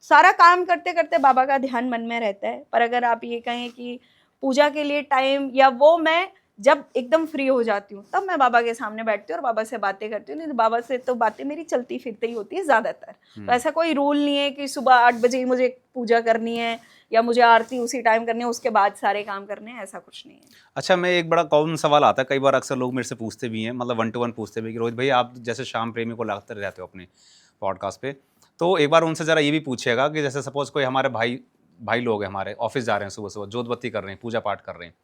सारा काम करते-करते बाबा का ध्यान मन में रहता है। पर अगर आप ये कहें कि पूजा के लिए टाइम, या वो मैं जब एकदम फ्री हो जाती हूँ, तब मैं बाबा के सामने बैठती हूँ और बाबा से बातें करती हूँ। नहीं तो बाबा से तो बातें मेरी चलती-फिरती ही होती है ज़्यादातर। तो ऐसा कोई रूल नहीं है कि सुबह 8 बजे ही मुझे पूजा करनी है, या मुझे आरती उसी टाइम करनी है, उसके बाद सारे काम करने हैं, ऐसा कुछ नहीं है। अच्छा, मैं एक बड़ा कॉमन सवाल आता है, कई बार अक्सर लोग मेरे से पूछते भी हैं, मतलब 1 टू 1 पूछते भी हैं कि रोहित भैया, आप जैसे श्याम प्रेमी को लाते रहते हो अपने पॉडकास्ट पे, तो एक बार उनसे ज़रा ये भी पूछिएगा कि जैसे सपोज़ कोई हमारे भाई लोग हैं, हमारे ऑफिस जा रहे हैं, सुबह-सुबह जोत बत्ती कर रहे हैं, पूजा पाठ कर रहे हैं।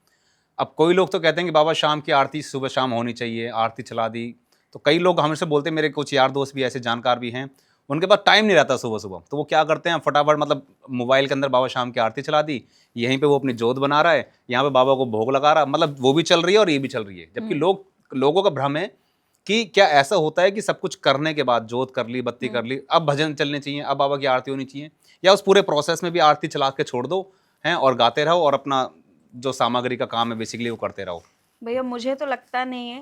अब कोई लोग तो कहते हैं कि बाबा शाम की आरती सुबह शाम होनी चाहिए, आरती चला दी। तो कई लोग हमसे बोलते हैं, मेरे कुछ यार दोस्त भी ऐसे जानकार भी हैं, उनके पास टाइम नहीं रहता सुबह-सुबह, तो वो क्या करते हैं, फटाफट मतलब मोबाइल के अंदर बाबा शाम की आरती चला दी, यहीं पे वो अपनी जोत बना रहा है, यहाँ पे बाबा को भोग लगा रहा है, मतलब वो भी चल रही है और ये भी चल रही है। जबकि लोगों का भ्रम है कि क्या ऐसा होता है कि सब कुछ करने के बाद, जोत कर ली, बत्ती कर ली, अब भजन चलने चाहिए, अब बाबा की आरती होनी चाहिए, या उस पूरे प्रोसेस में भी आरती चला के छोड़ दो हैं और गाते रहो और अपना जो सामग्री का काम है बेसिकली वो करते रहो? भैया मुझे तो लगता नहीं है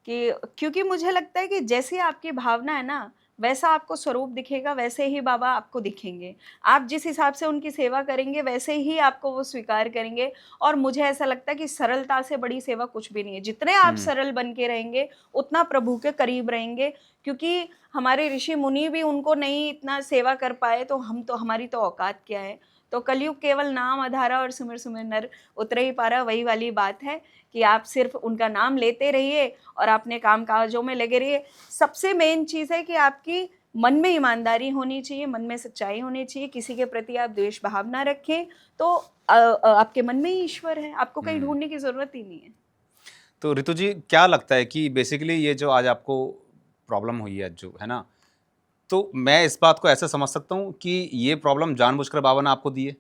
कि, क्योंकि मुझे लगता है कि जैसी आपकी भावना है ना, वैसा आपको स्वरूप दिखेगा, वैसे ही बाबा आपको दिखेंगे। आप जिस हिसाब से उनकी सेवा करेंगे, वैसे ही आपको वो स्वीकार करेंगे। और मुझे ऐसा लगता है कि सरलता से बड़ी सेवा कुछ भी नहीं है। जितने आप सरल बन के रहेंगे, उतना प्रभु के करीब रहेंगे। क्योंकि हमारे ऋषि मुनि भी उनको नहीं इतना सेवा कर पाए, तो हमारी तो औकात क्या है। तो कलयुग केवल नाम आधारा और सुमिर सुमिर नर उतरे ही पारा, वही वाली बात है कि आप सिर्फ उनका नाम लेते रहिए और अपने काम काजों में लगे रहिए। सबसे मेन चीज़ है कि आपकी मन में ईमानदारी होनी चाहिए, मन में सच्चाई होनी चाहिए, किसी के प्रति आप द्वेष भाव ना रखें, तो आपके मन में ही ईश्वर है, आपको कहीं ढूंढने की ज़रूरत ही नहीं है। तो ऋतु जी, क्या लगता है कि बेसिकली ये जो आज आपको प्रॉब्लम हुई है, जो है ना, तो मैं इस बात को ऐसे समझ सकता हूँ कि ये प्रॉब्लम जानबूझकर बाबा ने आपको दी है?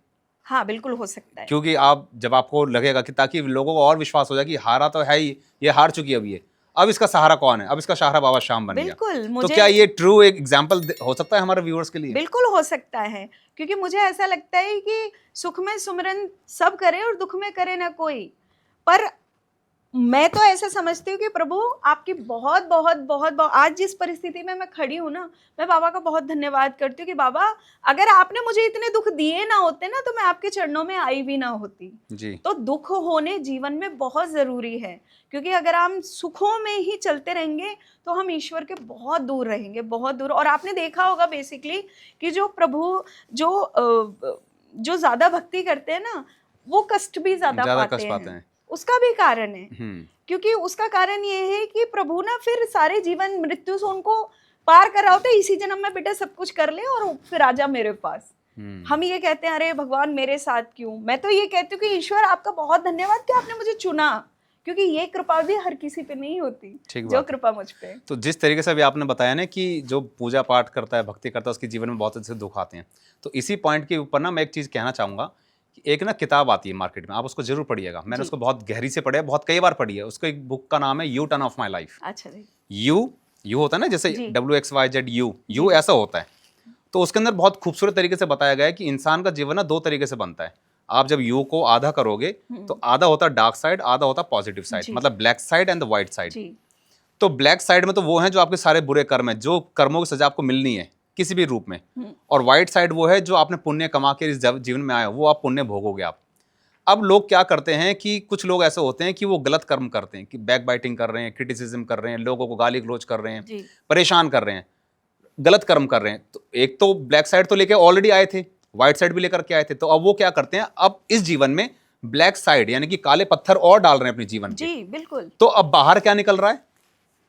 हाँ बिल्कुल हो सकता है। क्योंकि आप जब आपको लगेगा कि ताकि लोगों को और विश्वास हो जाए कि हारा तो है ही, ये हार चुकी है, अब इसका सहारा कौन है, अब इसका सहारा बाबा श्याम बन गया। बिल्कुल तो मुझे क्या ये ट्रू एक एग्जाम्पल हो सकता है हमारे व्यूअर्स के लिए? बिल्कुल हो सकता है, क्योंकि मुझे ऐसा लगता है कि सुख में सुमिरन सब करे और दुख में करे ना कोई। पर मैं तो ऐसा समझती हूँ कि प्रभु आपकी बहुत बहुत बहुत बहुत आज जिस परिस्थिति में मैं खड़ी हूँ ना, मैं बाबा का बहुत धन्यवाद करती हूँ कि बाबा अगर आपने मुझे इतने दुख दिए ना होते ना, तो मैं आपके चरणों में आई भी ना होती जी। तो दुख होने जीवन में बहुत जरूरी है, क्योंकि अगर हम सुखों में ही चलते रहेंगे तो हम ईश्वर के बहुत दूर रहेंगे, बहुत दूर। और आपने देखा होगा बेसिकली कि जो प्रभु जो ज्यादा भक्ति करते हैं ना, वो कष्ट भी ज्यादा पाते हैं। उसका भी कारण है, क्योंकि उसका कारण ये है कि प्रभु ना फिर सारे जीवन मृत्यु से उनको पार कर रहा होता है, इसी जन्म में बेटा सब कुछ कर ले और फिर आजा मेरे पास। हम ये कहते हैं अरे भगवान मेरे साथ क्यों। मैं तो ये कहती हूँ कि ईश्वर आपका बहुत धन्यवाद कि आपने मुझे चुना, क्योंकि ये कृपा भी हर किसी पे नहीं होती जो कृपा मुझ पे। तो जिस तरीके से अभी आपने बताया ना कि जो पूजा पाठ करता है, भक्ति करता है, उसके जीवन में बहुत अच्छे दुख आते हैं, तो इसी पॉइंट के ऊपर ना मैं एक चीज़ कहना चाहूँगा। एक ना किताब आती है मार्केट में, आप उसको जरूर पढ़िएगा। मैंने उसको बहुत गहरी से पढ़ा है, बहुत कई बार पढ़ी है। उसको एक बुक का नाम है U turn of my life. अच्छा जी। यू होता है ना, जैसे WXYZ यू ऐसा होता है। तो उसके अंदर बहुत खूबसूरत तरीके से बताया गया है कि इंसान का जीवन ना दो तरीके से बनता है। आप जब यू को आधा करोगे तो आधा होता है डार्क साइड, आधा होता है पॉजिटिव साइड, मतलब black side and the white side. तो ब्लैक साइड में तो वो है जो आपके सारे बुरे कर्म है, जो कर्मों की सजा आपको मिलनी है किसी भी रूप में। और व्हाइट साइड वो है जो आपने पुण्य कमा के इस जीवन में आए हो, वो आप पुण्य भोगोगे आप। अब लोग क्या करते हैं कि कुछ लोग ऐसे होते हैं कि वो गलत कर्म करते हैं, कि बैक बाइटिंग कर रहे हैं, क्रिटिसिज्म कर रहे हैं, लोगों को गाली गलौज कर रहे हैं, परेशान कर रहे हैं, गलत कर्म कर रहे हैं। तो एक तो ब्लैक साइड तो लेके ऑलरेडी आए थे, व्हाइट साइड भी लेकर के आए थे। तो अब वो क्या करते हैं, अब इस जीवन में ब्लैक साइड यानी कि काले पत्थर और डाल रहे हैं अपने जीवन जी बिल्कुल। तो अब बाहर क्या निकल रहा है,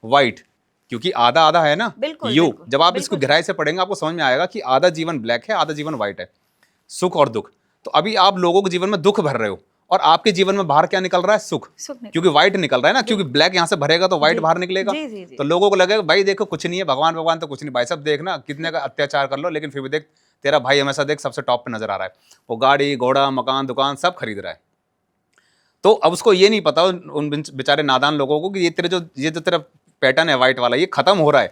व्हाइट, क्योंकि आधा आधा है ना यू। जब आप इसको गहराई से पढ़ेंगे आपको समझ में आएगा कि आधा जीवन ब्लैक है, आधा जीवन व्हाइट है, सुख और दुख। तो अभी आप लोगों के जीवन में दुख भर रहे हो और आपके जीवन में बाहर क्या निकल रहा है, सुख, क्योंकि व्हाइट निकल रहा है ना, क्योंकि ब्लैक यहां से भरेगा तो व्हाइट बाहर निकलेगा। तो लोगों को लगेगा भाई देखो कुछ नहीं है, भगवान भगवान तो कुछ नहीं, भाई सब देखना कितने का अत्याचार कर लो, लेकिन फिर भी देख तेरा भाई हमेशा देख सबसे टॉप पे नजर आ रहा है, वो गाड़ी घोड़ा मकान दुकान सब खरीद रहा है। तो अब उसको ये नहीं पता उन बेचारे नादान लोगों को कि ये जो तेरा पैटर्न है व्हाइट वाला, ये खत्म हो रहा है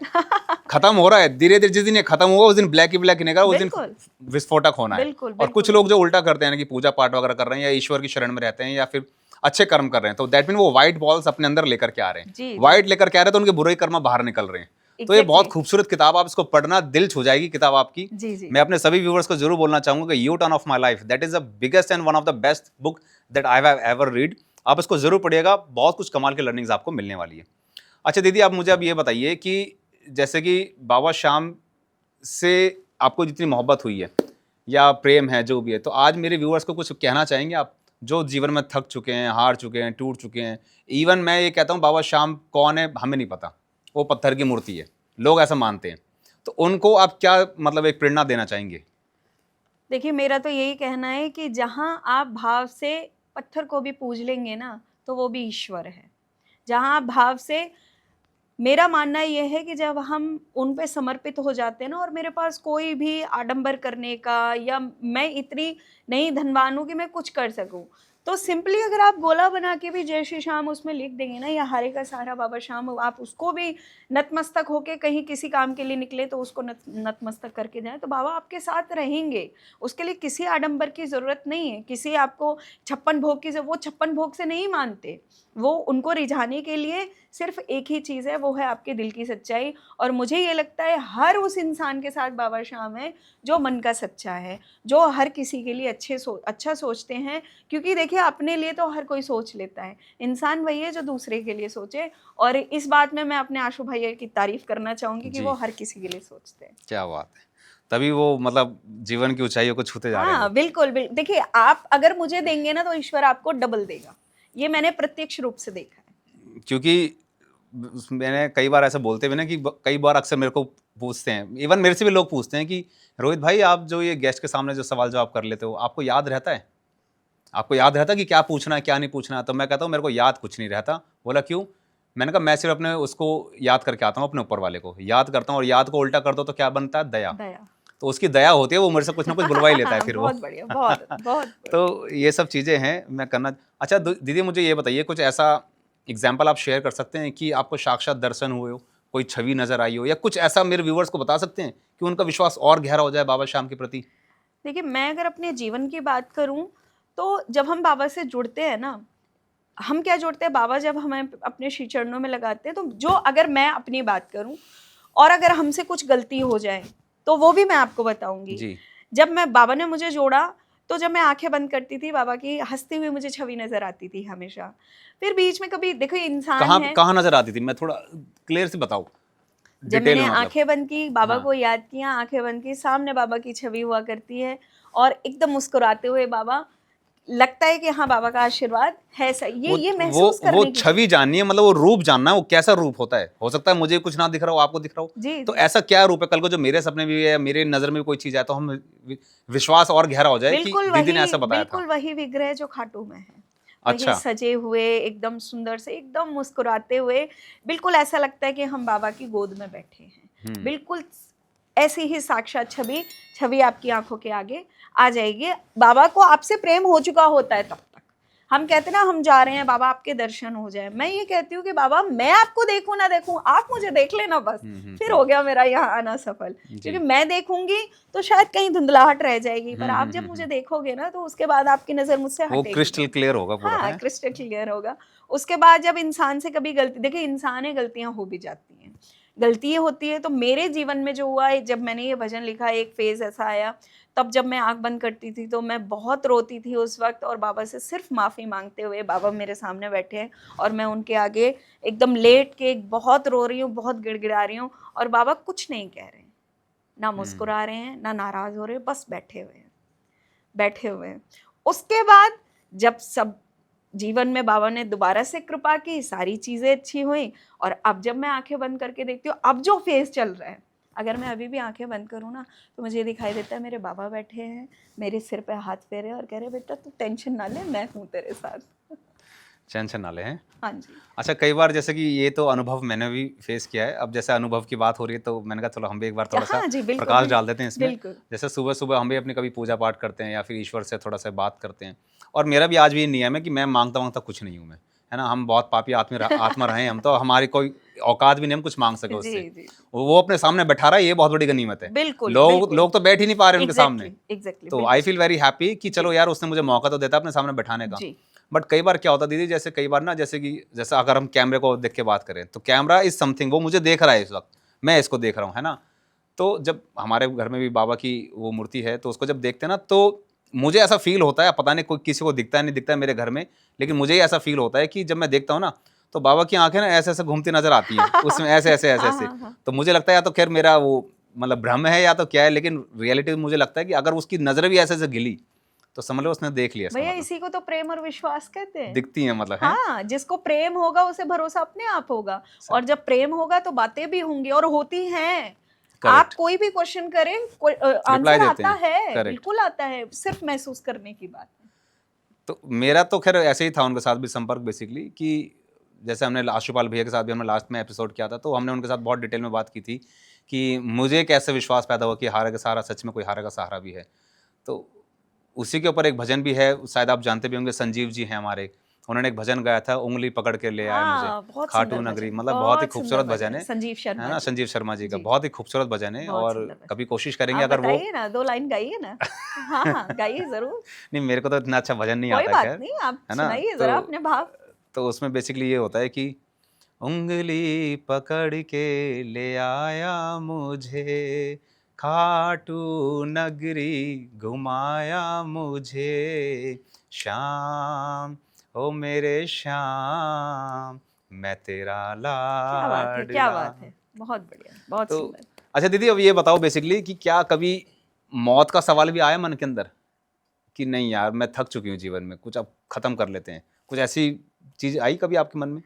खत्म हो रहा है धीरे धीरे। जिस दिन ये खत्म होगा उस दिन ब्लैक ही ब्लैक निकलेगा, उस दिन विस्फोटक होना है। और कुछ लोग जो उल्टा करते हैं कि पूजा पाठ वगैरह कर रहे हैं या ईश्वर की शरण में रहते हैं या फिर अच्छे कर्म कर रहे हैं, तो दैट मीन वो व्हाइट बॉल्स अपने अंदर लेकर के आ रहे हैं, व्हाइट लेकर के आ रहे हैं, तो उनके बुरे कर्म बाहर निकल रहे हैं। तो ये बहुत खूबसूरत किताब, आप इसको पढ़ना, दिल छू जाएगी किताब आपकी। मैं अपने सभी व्यूअर्स को जरूर बोलना चाहूंगा कि U turn of my life, that is the biggest and one of the best book that I have ever read. आप इसको जरूर पढ़िएगा, बहुत कुछ कमाल के लर्निंग्स आपको मिलने वाली है। अच्छा दीदी, आप मुझे अब ये बताइए कि जैसे कि बाबा श्याम से आपको जितनी मोहब्बत हुई है या प्रेम है जो भी है, तो आज मेरे व्यूअर्स को कुछ कहना चाहेंगे आप, जो जीवन में थक चुके हैं, हार चुके हैं, टूट चुके हैं। इवन मैं ये कहता हूँ बाबा श्याम कौन है हमें नहीं पता, वो पत्थर की मूर्ति है, लोग ऐसा मानते हैं। तो उनको आप क्या मतलब एक प्रेरणा देना चाहेंगे? देखिए मेरा तो यही कहना है कि जहाँ आप भाव से पत्थर को भी पूज लेंगे ना, तो वो भी ईश्वर है। जहाँ आप भाव से, मेरा मानना यह है कि जब हम उन पे समर्पित हो जाते हैं ना, और मेरे पास कोई भी आडंबर करने का या मैं इतनी नहीं धनवान हूँ कि मैं कुछ कर सकूँ, तो सिंपली अगर आप गोला बना के भी जय श्री श्याम उसमें लिख देंगे ना, या हारे का सहारा बाबा श्याम, आप उसको भी नतमस्तक होके कहीं किसी काम के लिए निकले तो उसको नतमस्तक करके जाएं, तो बाबा आपके साथ रहेंगे। उसके लिए किसी आडंबर की ज़रूरत नहीं है, किसी आपको 56 भोग की, वो 56 भोग से नहीं मानते, वो उनको रिझाने के लिए सिर्फ एक ही चीज़ है, वो है आपके दिल की सच्चाई। और मुझे ये लगता है हर उस इंसान के साथ बाबा श्याम है जो मन का सच्चा है, जो हर किसी के लिए अच्छा सोचते हैं। क्योंकि देखिए अपने लिए तो हर कोई सोच लेता है, इंसान वही है जो दूसरे के लिए सोचे। और इस बात में मैं अपने आशु भैया की तारीफ करना चाहूँगी कि वो हर किसी के लिए सोचते हैं। क्या बात है, तभी वो मतलब जीवन की ऊंचाइयों को छूते जा रहे हैं। हाँ बिल्कुल बिल्कुल। देखिए आप अगर मुझे देंगे ना तो ईश्वर आपको डबल देगा, ये मैंने प्रत्यक्ष रूप से देखा है। क्योंकि मैंने कई बार ऐसा बोलते हुए ना कि कई बार अक्सर मेरे को पूछते हैं, इवन मेरे से भी लोग पूछते हैं कि रोहित भाई आप जो ये गेस्ट के सामने जो सवाल जवाब कर लेते हो, आपको याद रहता है? आपको याद रहता है कि क्या पूछना है क्या नहीं पूछना है? तो मैं कहता हूँ मेरे को याद कुछ नहीं रहता। बोला क्यों? मैंने कहा मैं सिर्फ अपने उसको याद करके आता हूँ, अपने ऊपर वाले को याद करता हूँ, और याद को उल्टा कर दो तो क्या बनता है? दया। तो उसकी दया होती है, वो मेरे से कुछ ना कुछ बुलवा ही लेता है फिर वो। बहुत बढ़िया, बहुत बहुत तो ये सब चीज़ें हैं मैं करना। अच्छा दीदी मुझे ये बताइए, कुछ ऐसा एग्जाम्पल आप शेयर कर सकते हैं कि आपको साक्षात दर्शन हुए हो, कोई छवि नजर आई हो, या कुछ ऐसा मेरे व्यूवर्स को बता सकते हैं कि उनका विश्वास और गहरा हो जाए बाबा श्याम के प्रति? देखिए, मैं अगर अपने जीवन की बात करूं तो जब हम बाबा से जुड़ते हैं ना, हम क्या जुड़ते हैं, बाबा जब हमें अपने श्री चरणों में लगाते हैं, तो जो अगर मैं अपनी बात करूं और अगर हमसे कुछ गलती हो जाए तो वो भी मैं आपको बताऊंगी। जी। जब मैं बाबा ने मुझे जोड़ा तो जब मैं आंखें बंद करती थी, बाबा की हंसती हुई मुझे छवि नजर आती थी हमेशा। फिर बीच में कभी देखो इंसान कहाँ है, कहाँ नजर आती थी, मैं थोड़ा क्लियर से बताओ, जब डिटेल मैंने में मतलब। आंखें बंद की, बाबा हाँ। को याद किया, आंखें बंद की, सामने बाबा की छवि हुआ करती है और एकदम मुस्कुराते हुए बाबा, लगता है कि हाँ बाबा का आशीर्वाद है। सही ये महसूस वो करने की छवि जाननी है, मतलब वो रूप जानना है, वो कैसा रूप होता है। हो सकता है मुझे कुछ ना दिख रहा हो, आपको दिख रहा हो, जी तो जी, ऐसा क्या रूप है कल को जो मेरे सपने में भी है, मेरे नजर में भी कोई चीज है, तो हम विश्वास और गहरा हो जाए कि बिल्कुल दीदी ने वही, ऐसा बताया बिल्कुल था। वही विग्रह जो खाटू में है, वही अच्छा। सजे हुए एकदम सुंदर से, एकदम मुस्कुराते हुए, बिल्कुल ऐसा लगता है कि हम बाबा की गोद में बैठे हैं। बिल्कुल ऐसी ही साक्षात छवि छवि आपकी आंखों के आगे आ जाएगी। बाबा को आपसे प्रेम हो चुका होता है तब तक। हम कहते हैं ना, हम जा रहे हैं बाबा आपके दर्शन हो जाए, मैं ये कहती हूँ कि बाबा मैं आपको देखूं ना देखूं, आप मुझे देख लेना बस, फिर हो गया मेरा यहाँ आना सफल। क्योंकि मैं देखूंगी तो शायद कहीं धुंधलाहट रह जाएगी, पर आप जब मुझे देखोगे ना तो उसके बाद आपकी नजर मुझसे वो हटेगी, क्रिस्टल क्लियर होगा पूरा हाँ है। क्रिस्टल क्लियर होगा। उसके बाद जब इंसान से कभी गलती, देखिए इंसान है, गलतियां हो भी जाती हैं, गलती होती है। तो मेरे जीवन में जो हुआ है, जब मैंने ये भजन लिखा, एक फेज ऐसा आया, तब जब मैं आंख बंद करती थी तो मैं बहुत रोती थी उस वक्त, और बाबा से सिर्फ माफ़ी मांगते हुए, बाबा मेरे सामने बैठे हैं और मैं उनके आगे एकदम लेट के बहुत रो रही हूँ, बहुत गिड़गिड़ा रही हूँ, और बाबा कुछ नहीं कह रहे हैं, ना मुस्कुरा रहे हैं, ना नाराज हो रहे हैं, बस बैठे हुए हैं, बैठे हुए हैं। उसके बाद जब सब जीवन में बाबा ने दोबारा से कृपा की, सारी चीज़ें अच्छी हुई, और अब जब मैं आंखें बंद करके देखती हूँ, अब जो फेज चल रहा है, अगर मैं अभी भी आंखें बंद करूँ ना तो मुझे दिखाई देता है मेरे बाबा बैठे हैं, मेरे सिर पे हाथ फेरे और कह रहे बेटा तू टेंशन ना ले, मैं हूँ तेरे साथ। टेंशन ना ले हैं। हाँ जी। अच्छा, कई बार जैसे कि ये तो अनुभव मैंने भी फेस किया है, अब जैसे अनुभव की बात हो रही है तो मैंने कहा चलो हम भी एक बार थोड़ा सा हाँ जी, बिल्कुल, प्रकाश डाल देते हैं इसमें। बिल्कुल। जैसे सुबह सुबह हम भी अपनी कभी पूजा पाठ करते हैं या फिर ईश्वर से थोड़ा सा बात करते हैं, और मेरा भी आज भी ये नियम है कि मैं मांगता कुछ नहीं हूँ मैं, है ना। हम बहुत पापी आत्मा रहे हैं हम, तो हमारी कोई औकात भी नहीं हम कुछ मांग सके उससे। जी जी, वो अपने सामने बैठा रहा है, ये बहुत बड़ी गनीमत है। बिल्कुल लोग तो बैठ ही नहीं पा रहे उनके सामने। एग्जैक्टली, तो आई फील वेरी हैप्पी कि चलो यार उसने मुझे मौका तो देता अपने सामने बैठाने का। जी बट कई बार क्या होता है दीदी, जैसे कई बार ना, जैसे अगर हम कैमरे को देख के बात करें तो कैमरा इज समथिंग, वो मुझे देख रहा है इस वक्त, मैं इसको देख रहा हूँ, है ना। तो जब हमारे घर में भी बाबा की वो मूर्ति है, तो उसको जब देखते हैं ना तो मुझे ऐसा फील होता है, पता नहीं कोई किसी को दिखता है नहीं दिखता है मेरे घर में, लेकिन मुझे ही ऐसा फील होता है कि जब मैं देखता हूँ ना तो बाबा की आंखें ना ऐसे ऐसे घूमती नजर आती हैं उसमें, ऐसे ऐसे ऐसे ऐसे। तो मुझे लगता है या तो खैर मेरा वो मतलब भ्रम है या तो क्या है, लेकिन रियलिटी मुझे लगता है कि अगर उसकी नजर भी ऐसे ऐसे गिली तो समझ लो उसने देख लिया इसका भैया, मतलब। इसी को तो प्रेम और विश्वास कहते हैं। दिखती है मतलब है। हाँ, जिसको प्रेम होगा उसे भरोसा अपने आप होगा, और जब प्रेम होगा तो बातें भी होंगी और होती हैं। आप कोई भी क्वेश्चन करें, आंसर देते आता हैं। है, Correct. बिल्कुल आता है, सिर्फ महसूस करने की बात है। तो मेरा तो खैर ऐसे ही था उनके साथ भी संपर्क बेसिकली, कि जैसे हमने आशुपाल भैया के साथ भी हमने लास्ट में एपिसोड किया था, तो हमने उनके साथ बहुत डिटेल में बात की थी कि मुझे कैसे विश्वास पैदा हुआ कि हारे का सहारा सच में कोई हारे का सहारा भी है। तो उसी के ऊपर एक भजन भी है, शायद आप जानते भी होंगे, संजीव जी हैं हमारे, उन्होंने एक भजन गाया था, उंगली पकड़ के ले आए मुझे खाटू नगरी, मतलब बहुत ही खूबसूरत भजन है, संजीव शर्मा, है ना, संजीव शर्मा जी का बहुत ही खूबसूरत भजन है। और कभी कोशिश करेंगे आप अगर वो बताइए ना, 2 लाइन गाइए ना। हाँ हाँ, गाइए जरूर। नहीं, मेरे को तो इतना अच्छा भजन नहीं कोई आता बात खैर, नहीं, आप है ना। सुनाइए जरा अपने भाव। तो उसमें बेसिकली ये होता है कि उंगली पकड़ के ले आया मुझे, खाटू नगरी घुमाया मुझे, श्याम ओ मेरे श्याम, मैं तेरा क्या बात है, क्या लाडला। बात है, बहुत बढ़िया, बहुत तो सुंदर। अच्छा दीदी, अब ये बताओ बेसिकली कि क्या कभी मौत का सवाल भी आया मन के अंदर कि नहीं यार मैं थक चुकी हूँ जीवन में, कुछ अब खत्म कर लेते हैं, कुछ ऐसी चीज आई कभी आपके मन में?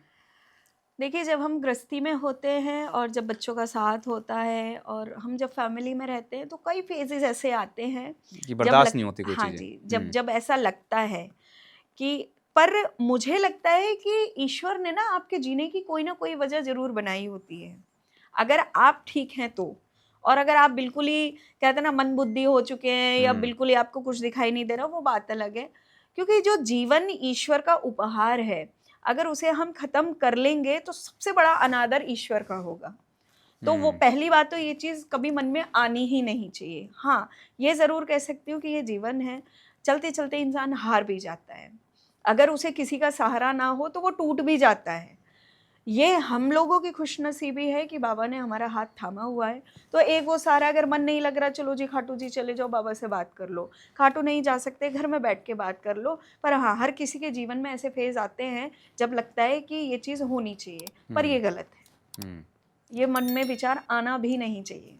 देखिए, जब हम गृहस्थी में होते हैं और जब बच्चों का साथ होता है और हम जब फैमिली में रहते हैं तो कई फेजेस ऐसे आते हैं कि बर्दाश्त नहीं होती कोई हाँ चीजें। जी, जब ऐसा लगता है कि, पर मुझे लगता है कि ईश्वर ने ना आपके जीने की कोई ना कोई वजह जरूर बनाई होती है, अगर आप ठीक हैं तो। और अगर आप बिल्कुल ही कहते हैं ना मन बुद्धि हो चुके हैं या हम्म। बिल्कुल ही आपको कुछ दिखाई नहीं दे रहा, वो बात अलग है। क्योंकि जो जीवन ईश्वर का उपहार है, अगर उसे हम खत्म कर लेंगे तो सबसे बड़ा अनादर ईश्वर का होगा। तो वो पहली बात तो ये चीज़ कभी मन में आनी ही नहीं चाहिए। हाँ, ये ज़रूर कह सकती हूँ कि ये जीवन है, चलते चलते इंसान हार भी जाता है। अगर उसे किसी का सहारा ना हो तो वो टूट भी जाता है। ये हम लोगों की खुशनसीबी है कि बाबा ने हमारा हाथ थामा हुआ है। तो एक वो सहारा, अगर मन नहीं लग रहा, चलो जी खाटू जी चले जाओ, बाबा से बात कर लो। खाटू नहीं जा सकते, घर में बैठ के बात कर लो। पर हाँ, हर किसी के जीवन में ऐसे फेज आते हैं जब लगता है कि ये चीज़ होनी चाहिए, पर ये गलत है। ये मन में विचार आना भी नहीं चाहिए।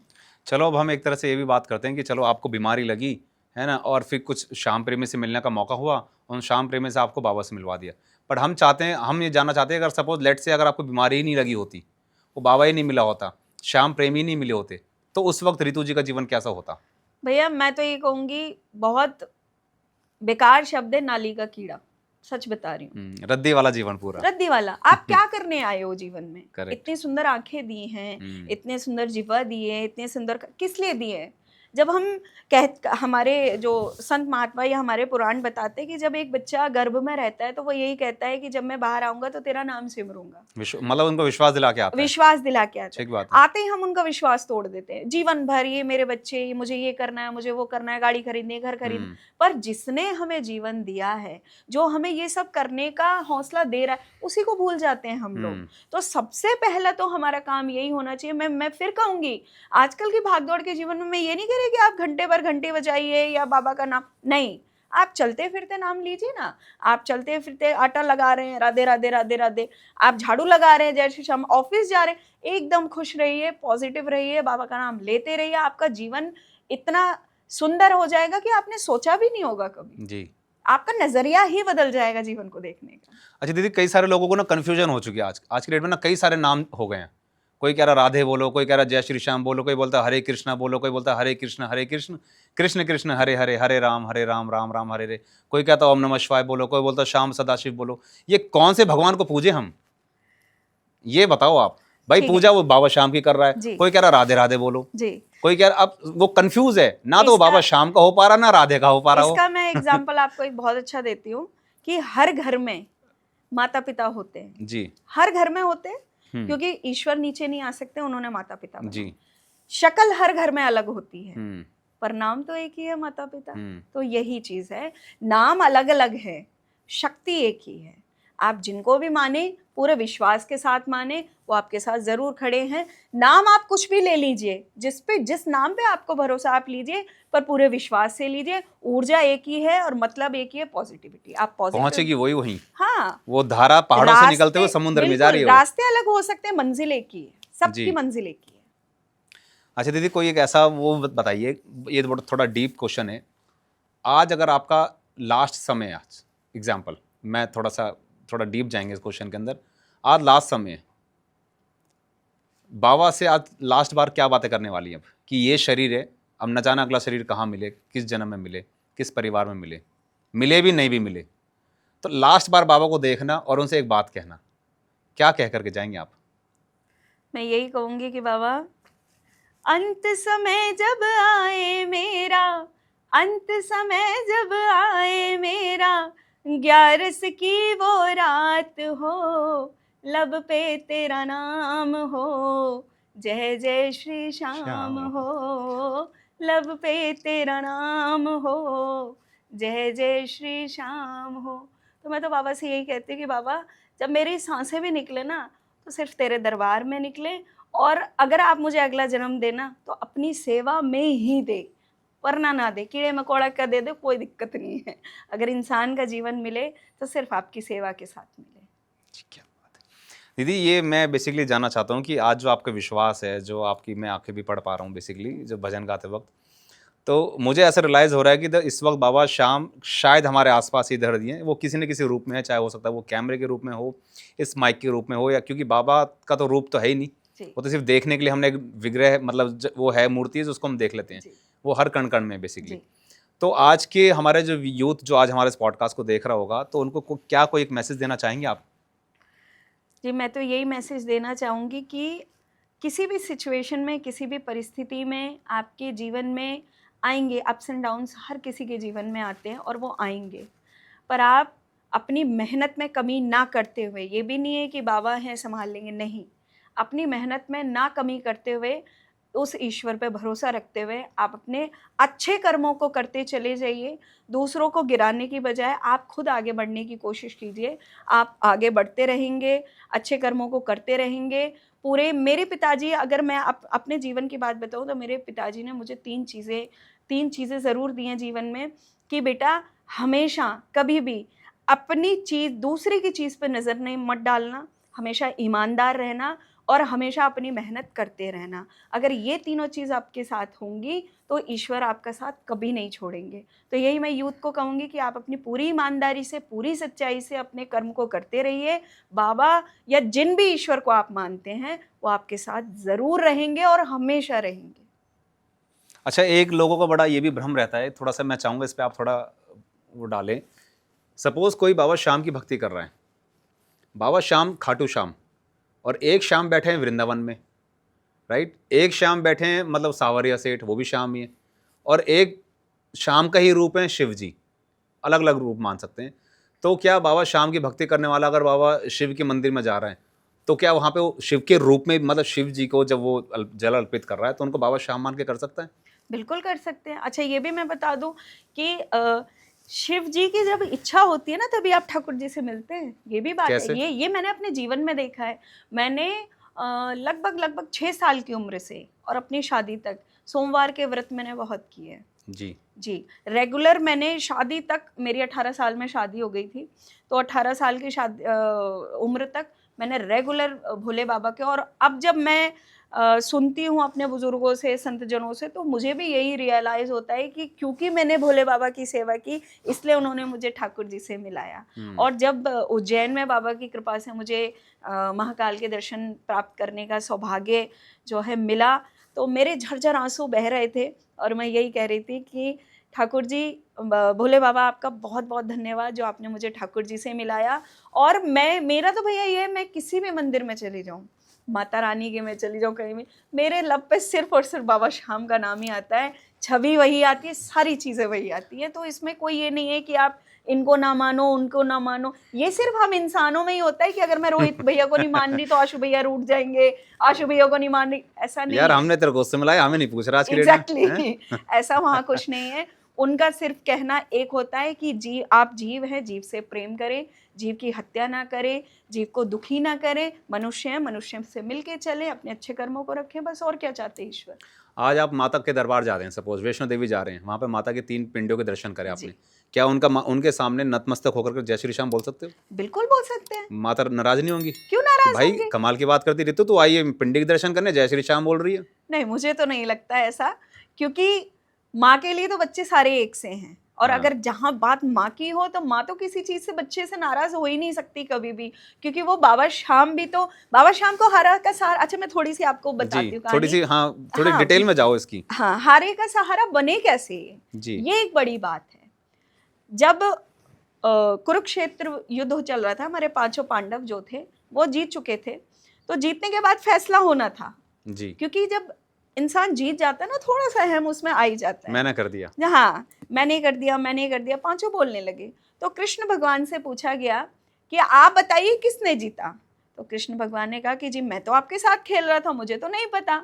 चलो अब हम एक तरह से ये भी बात करते हैं कि चलो आपको बीमारी लगी है ना, और फिर कुछ श्याम प्रेमी से मिलने का मौका हुआ, उन श्याम प्रेमी से आपको बाबा से मिलवा दिया। बट हम चाहते हैं, हम ये जानना चाहते हैं, अगर सपोज लेट से अगर आपको बीमारी ही नहीं लगी होती, वो बाबा ही नहीं मिला होता, श्याम प्रेमी नहीं मिले होते, तो उस वक्त रितु जी का जीवन कैसा होता? भैया मैं तो ये कहूँगी, बहुत बेकार शब्द है नाली का कीड़ा, सच बता रही हूँ। रद्दी वाला जीवन पूरा। रद्दी वाला। आप क्या करने आए हो जीवन में? Correct. इतनी सुंदर आंखें दी हैं, इतने सुंदर जिह्वा दिए, इतने सुंदर, किस लिए दिए? जब हम हमारे जो संत महात्मा या हमारे पुराण बताते हैं कि जब एक बच्चा गर्भ में रहता है तो वो यही कहता है कि जब मैं बाहर आऊंगा तो तेरा नाम सिमरूंगा। मतलब उनको विश्वास दिला के आता है। विश्वास दिला के आता ठीक बात है। आते ही हम उनका विश्वास तोड़ देते हैं। जीवन भर ये मेरे बच्चे, मुझे ये करना है, मुझे वो करना है, गाड़ी खरीदनी है, घर खरीदना। पर जिसने हमें जीवन दिया है, जो हमें ये सब करने का हौसला दे रहा है, उसी को भूल जाते हैं हम लोग। तो सबसे पहला तो हमारा काम यही होना चाहिए। मैं फिर कहूंगी, आजकल की भागदौड़ के जीवन में मैं ये नहीं कह रही कि आप घंटे भर घंटे बजाइए या बाबा का नाम, नहीं, आप चलते फिरते नाम लीजिए ना। आप चलते फिरते आटा लगा रहे हैं, राधे राधे राधे राधे, आप झाड़ू लगा रहे हैं, जय श्री श्याम, ऑफिस जा रहे हैं, एकदम खुश रहिए, पॉजिटिव रहिए, बाबा का नाम लेते रहिए। आपका जीवन इतना सुंदर हो जाएगा कि आपने सोचा भी नहीं होगा कभी जी। आपका नजरिया ही बदल जाएगा जीवन को देखने का। अच्छा दीदी, कई सारे लोगों को ना कन्फ्यूजन हो चुकी है आज की डेट में ना, कई सारे नाम हो गए हैं। कोई कह रहा राधे बोलो, कोई कह रहा जय श्री श्याम बोलो, कोई बोलता हरे कृष्णा बोलो, कोई बोलता हरे कृष्ण कृष्ण कृष्ण हरे हरे, हरे राम राम राम हरे हरे, कोई कहता ओम नमः शिवाय बोलो, कोई बोलता श्याम सदाशिव बोलो। ये कौन से भगवान को पूजे हम, ये बताओ आप भाई। पूजा वो बाबा श्याम की कर रहा है, कोई कह रहा राधे राधे बोलो जी, कोई कह रहा, अब वो कंफ्यूज है ना, तो वो बाबा श्याम का हो पा रहा ना राधे का हो पा रहा हो। इसका मैं एग्जांपल आपको एक बहुत अच्छा देती हूँ कि हर घर में माता पिता होते हैं जी, हर घर में होते हैं, क्योंकि ईश्वर नीचे नहीं आ सकते, उन्होंने माता पिता बनाए। जी। शक्ल हर घर में अलग होती है, पर नाम तो एक ही है, माता पिता। तो यही चीज है, नाम अलग अलग है, शक्ति एक ही है। आप जिनको भी माने, पूरे विश्वास के साथ माने, वो आपके साथ जरूर खड़े हैं। नाम आप कुछ भी ले लीजिए, जिस नाम पे आपको भरोसा आप लीजिए, पर पूरे विश्वास से लीजिए। ऊर्जा एक ही है और मतलब एक ही है, पॉजिटिविटी। आप पॉजिटिव पहुंचेगी वही। हाँ, वो धारा पहाड़ों से निकलते हुए समुद्र में जा रही है। रास्ते अलग हो सकते हैं, मंजिल एक ही है, सबकी मंजिल एक ही है। अच्छा दीदी, कोई एक ऐसा वो बताइए, ये थोड़ा डीप क्वेश्चन है। आज अगर आपका लास्ट समय, आज एग्जाम्पल, मैं थोड़ा डीप जाएंगे इस क्वेश्चन के अंदर। आज लास्ट समय, बाबा से आज लास्ट बार क्या बातें करने वाली है अब, कि ये शरीर है, अब न जाना अगला शरीर कहाँ मिले, किस जन्म में मिले, किस परिवार में मिले भी नहीं भी मिले, तो लास्ट बार बाबा को देखना और उनसे एक बात कहना, क्या कह करके जाएंगे आप? मैं यही कहूंगी कि बाबा, अंत समय जब आए मेरा, अंत समय जब आए मेरा, 11 की वो रात हो, लब पे तेरा नाम हो, जय जय श्री श्याम हो, लब पे तेरा नाम हो, जय जय श्री श्याम हो। तो मैं तो बाबा से यही कहती हूँ कि बाबा, जब मेरी सांसें भी निकले ना, तो सिर्फ तेरे दरबार में निकले, और अगर आप मुझे अगला जन्म देना तो अपनी सेवा में ही दे, वरना ना दे, कीड़े मकोड़ा का दे दे, कोई दिक्कत नहीं है। अगर इंसान का जीवन मिले तो सिर्फ आपकी सेवा के साथ मिले। क्या बात है दीदी, ये मैं बेसिकली जानना चाहता हूँ कि आज जो आपका विश्वास है, जो आपकी मैं आंखें भी पढ़ पा रहा हूँ बेसिकली जो भजन गाते वक्त, तो मुझे ऐसा रियलाइज़ हो रहा है कि इस वक्त बाबा श्याम शायद हमारे आसपास ही इधर दिए, वो किसी न किसी रूप में है, चाहे हो सकता है वो कैमरे के रूप में हो, इस माइक के रूप में हो, या क्योंकि बाबा का तो रूप तो है ही नहीं, वो तो सिर्फ देखने के लिए हमने एक विग्रह, मतलब वो है मूर्ति है, उसको हम देख लेते हैं, वो हर कण कण में बेसिकली। तो आज के हमारे जो यूथ जो आज हमारे इस पॉडकास्ट को देख रहा होगा, तो उनको क्या कोई एक मैसेज देना चाहेंगे आप? जी, मैं तो यही मैसेज देना चाहूँगी कि किसी भी सिचुएशन में, किसी भी परिस्थिति में आपके जीवन में आएंगे अप्स एंड डाउन्स, हर किसी के जीवन में आते हैं और वो आएंगे। पर आप अपनी मेहनत में कमी ना करते हुए, ये भी नहीं है कि बाबा हैं संभाल लेंगे, नहीं, अपनी मेहनत में ना कमी करते हुए, उस ईश्वर पे भरोसा रखते हुए आप अपने अच्छे कर्मों को करते चले जाइए। दूसरों को गिराने की बजाय आप खुद आगे बढ़ने की कोशिश कीजिए। आप आगे बढ़ते रहेंगे, अच्छे कर्मों को करते रहेंगे। पूरे मेरे पिताजी, अगर मैं अपने जीवन की बात बताऊँ तो मेरे पिताजी ने मुझे तीन चीज़ें ज़रूर दी हैं जीवन में कि बेटा हमेशा कभी भी अपनी चीज़ दूसरे की चीज़ पे नज़र नहीं मत डालना, हमेशा ईमानदार रहना और हमेशा अपनी मेहनत करते रहना। अगर ये तीनों चीज़ आपके साथ होंगी तो ईश्वर आपका साथ कभी नहीं छोड़ेंगे। तो यही मैं यूथ को कहूँगी कि आप अपनी पूरी ईमानदारी से, पूरी सच्चाई से अपने कर्म को करते रहिए। बाबा या जिन भी ईश्वर को आप मानते हैं वो आपके साथ ज़रूर रहेंगे और हमेशा रहेंगे। अच्छा, एक लोगों का बड़ा ये भी भ्रम रहता है, थोड़ा सा मैं चाहूँगा इस पर आप थोड़ा वो डालें। सपोज़ कोई बाबा श्याम की भक्ति कर रहा है, बाबा श्याम खाटू श्याम, और एक शाम बैठे हैं वृंदावन में, राइट, एक शाम बैठे हैं मतलब सावरिया सेठ, वो भी शाम ही है, और एक शाम का ही रूप है शिव जी, अलग अलग रूप मान सकते हैं। तो क्या बाबा श्याम की भक्ति करने वाला अगर बाबा शिव के मंदिर में जा रहा है तो क्या वहाँ पे वो शिव के रूप में, मतलब शिव जी को जब वो जल अर्पित कर रहा है तो उनको बाबा श्याम मान के कर सकता है? बिल्कुल कर सकते हैं। अच्छा, ये भी मैं बता दूं कि शिव जी की जब इच्छा होती है ना तभी आप ठाकुर जी से मिलते हैं, ये भी बात कैसे? है। ये मैंने अपने जीवन में देखा है। मैंने लगभग 6 साल की उम्र से और अपनी शादी तक सोमवार के व्रत मैंने बहुत किए हैं जी। रेगुलर मैंने शादी तक, मेरी 18 साल में शादी हो गई थी, तो 18 साल की उम्र तक मैंने रेगुलर भोले बाबा के, और अब जब मैं सुनती हूँ अपने बुजुर्गों से, संतजनों से, तो मुझे भी यही रियलाइज़ होता है कि क्योंकि मैंने भोले बाबा की सेवा की इसलिए उन्होंने मुझे ठाकुर जी से मिलाया। और जब उज्जैन में बाबा की कृपा से मुझे महाकाल के दर्शन प्राप्त करने का सौभाग्य जो है मिला, तो मेरे झरझर आंसू बह रहे थे और मैं यही कह रही थी कि ठाकुर जी, भोले बाबा आपका बहुत बहुत धन्यवाद जो आपने मुझे ठाकुर जी से मिलाया। और मेरा तो भैया ये है, मैं किसी भी मंदिर में चली जाऊँ, माता रानी के में चली जाऊँ, कहीं भी मेरे लब पे सिर्फ और सिर्फ बाबा श्याम का नाम ही आता है, छवि वही आती है, सारी चीज़ें वही आती हैं। तो इसमें कोई ये नहीं है कि आप इनको ना मानो, उनको ना मानो। ये सिर्फ हम इंसानों में ही होता है कि अगर मैं रोहित भैया को नहीं मान रही तो आशु भैया रूठ जाएंगे, आशु भैया को नहीं मान रही, ऐसा नहीं यार है। हमने तेरे को उससे मिलाया, हमें नहीं पूछ रहा आज की डेट में, एग्जैक्टली ऐसा वहाँ कुछ नहीं है। उनका सिर्फ कहना एक होता है कि आप जीव हैं, जीव से प्रेम करें, जीव की हत्या ना करें, जीव को दुखी ना करें, मनुष्य हैं, मनुष्य से मिलके चलें, अपने अच्छे कर्मों को रखें, बस। और क्या चाहते हैं ईश्वर। आज आप माता के दरबार जा रहे हैं, सपोज वैष्णो देवी जा रहे हैं, वहाँ पे माता के 3 पिंडों के दर्शन करें आपने, क्या उनके सामने नतमस्तक होकर जय श्री श्याम बोल सकते हो? बिल्कुल बोल सकते हैं। माता नाराज नहीं होंगी? क्यों नाराज भाई होंगी? कमाल की बात करती रितु, तो आइए पिंडी के दर्शन करने, जय श्री श्याम बोल रही है। नहीं, मुझे तो नहीं लगता ऐसा, क्योंकि माँ के लिए तो बच्चे सारे एक से हैं। और अगर जहाँ बात माँ की हो तो माँ तो किसी चीज़ से बच्चे से नाराज़ हो ही नहीं सकती कभी भी, क्योंकि वो बाबा श्याम भी तो, बाबा श्याम को हारा का सहारा, अच्छा मैं थोड़ी सी आपको बताती हूँ थोड़ी सी, थोड़ी डिटेल में जाओ इसकी। हाँ, हारे का सहारा बने कैसे जी, ये एक बड़ी बात है। जब कुरुक्षेत्र युद्ध चल रहा था, हमारे 5 पांडव जो थे वो जीत चुके थे, तो जीतने के बाद फैसला होना था जी, क्योंकि जब इंसान जीत जाता है ना, थोड़ा सा अहम उसमें आ ही जाता है। मैंने कर दिया, हाँ, मैंने कर दिया, 5 बोलने लगे। तो कृष्ण भगवान से पूछा गया कि आप बताइए किसने जीता। तो कृष्ण भगवान ने कहा कि जी मैं तो आपके साथ खेल रहा था, मुझे तो नहीं पता।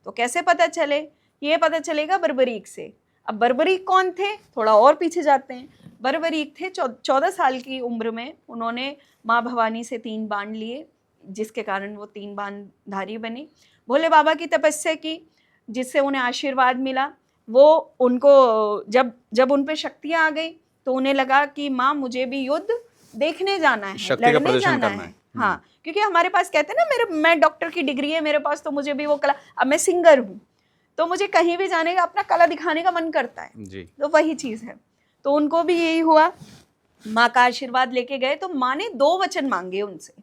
तो कैसे पता चले? ये पता चलेगा बर्बरीक से। अब बर्बरीक कौन थे? थोड़ा और पीछे जाते हैं। बर्बरीक थे 14 साल की उम्र में, उन्होंने माँ भवानी से 3 बाण लिए, जिसके कारण वो 3 बाणधारी बने। भोले बाबा की तपस्या की, जिससे उन्हें आशीर्वाद मिला। वो उनको जब उन पे शक्तियाँ आ गई तो उन्हें लगा कि माँ मुझे भी युद्ध देखने जाना है, लड़ने जाना है। हाँ, क्योंकि हमारे पास कहते हैं ना, मैं डॉक्टर की डिग्री है मेरे पास, तो मुझे भी वो कला, अब मैं सिंगर हूँ तो मुझे कहीं भी जाने का, अपना कला दिखाने का मन करता है जी। तो वही चीज़ है। तो उनको भी यही हुआ, माँ का आशीर्वाद लेके गए। तो माँ ने 2 वचन मांगे उनसे।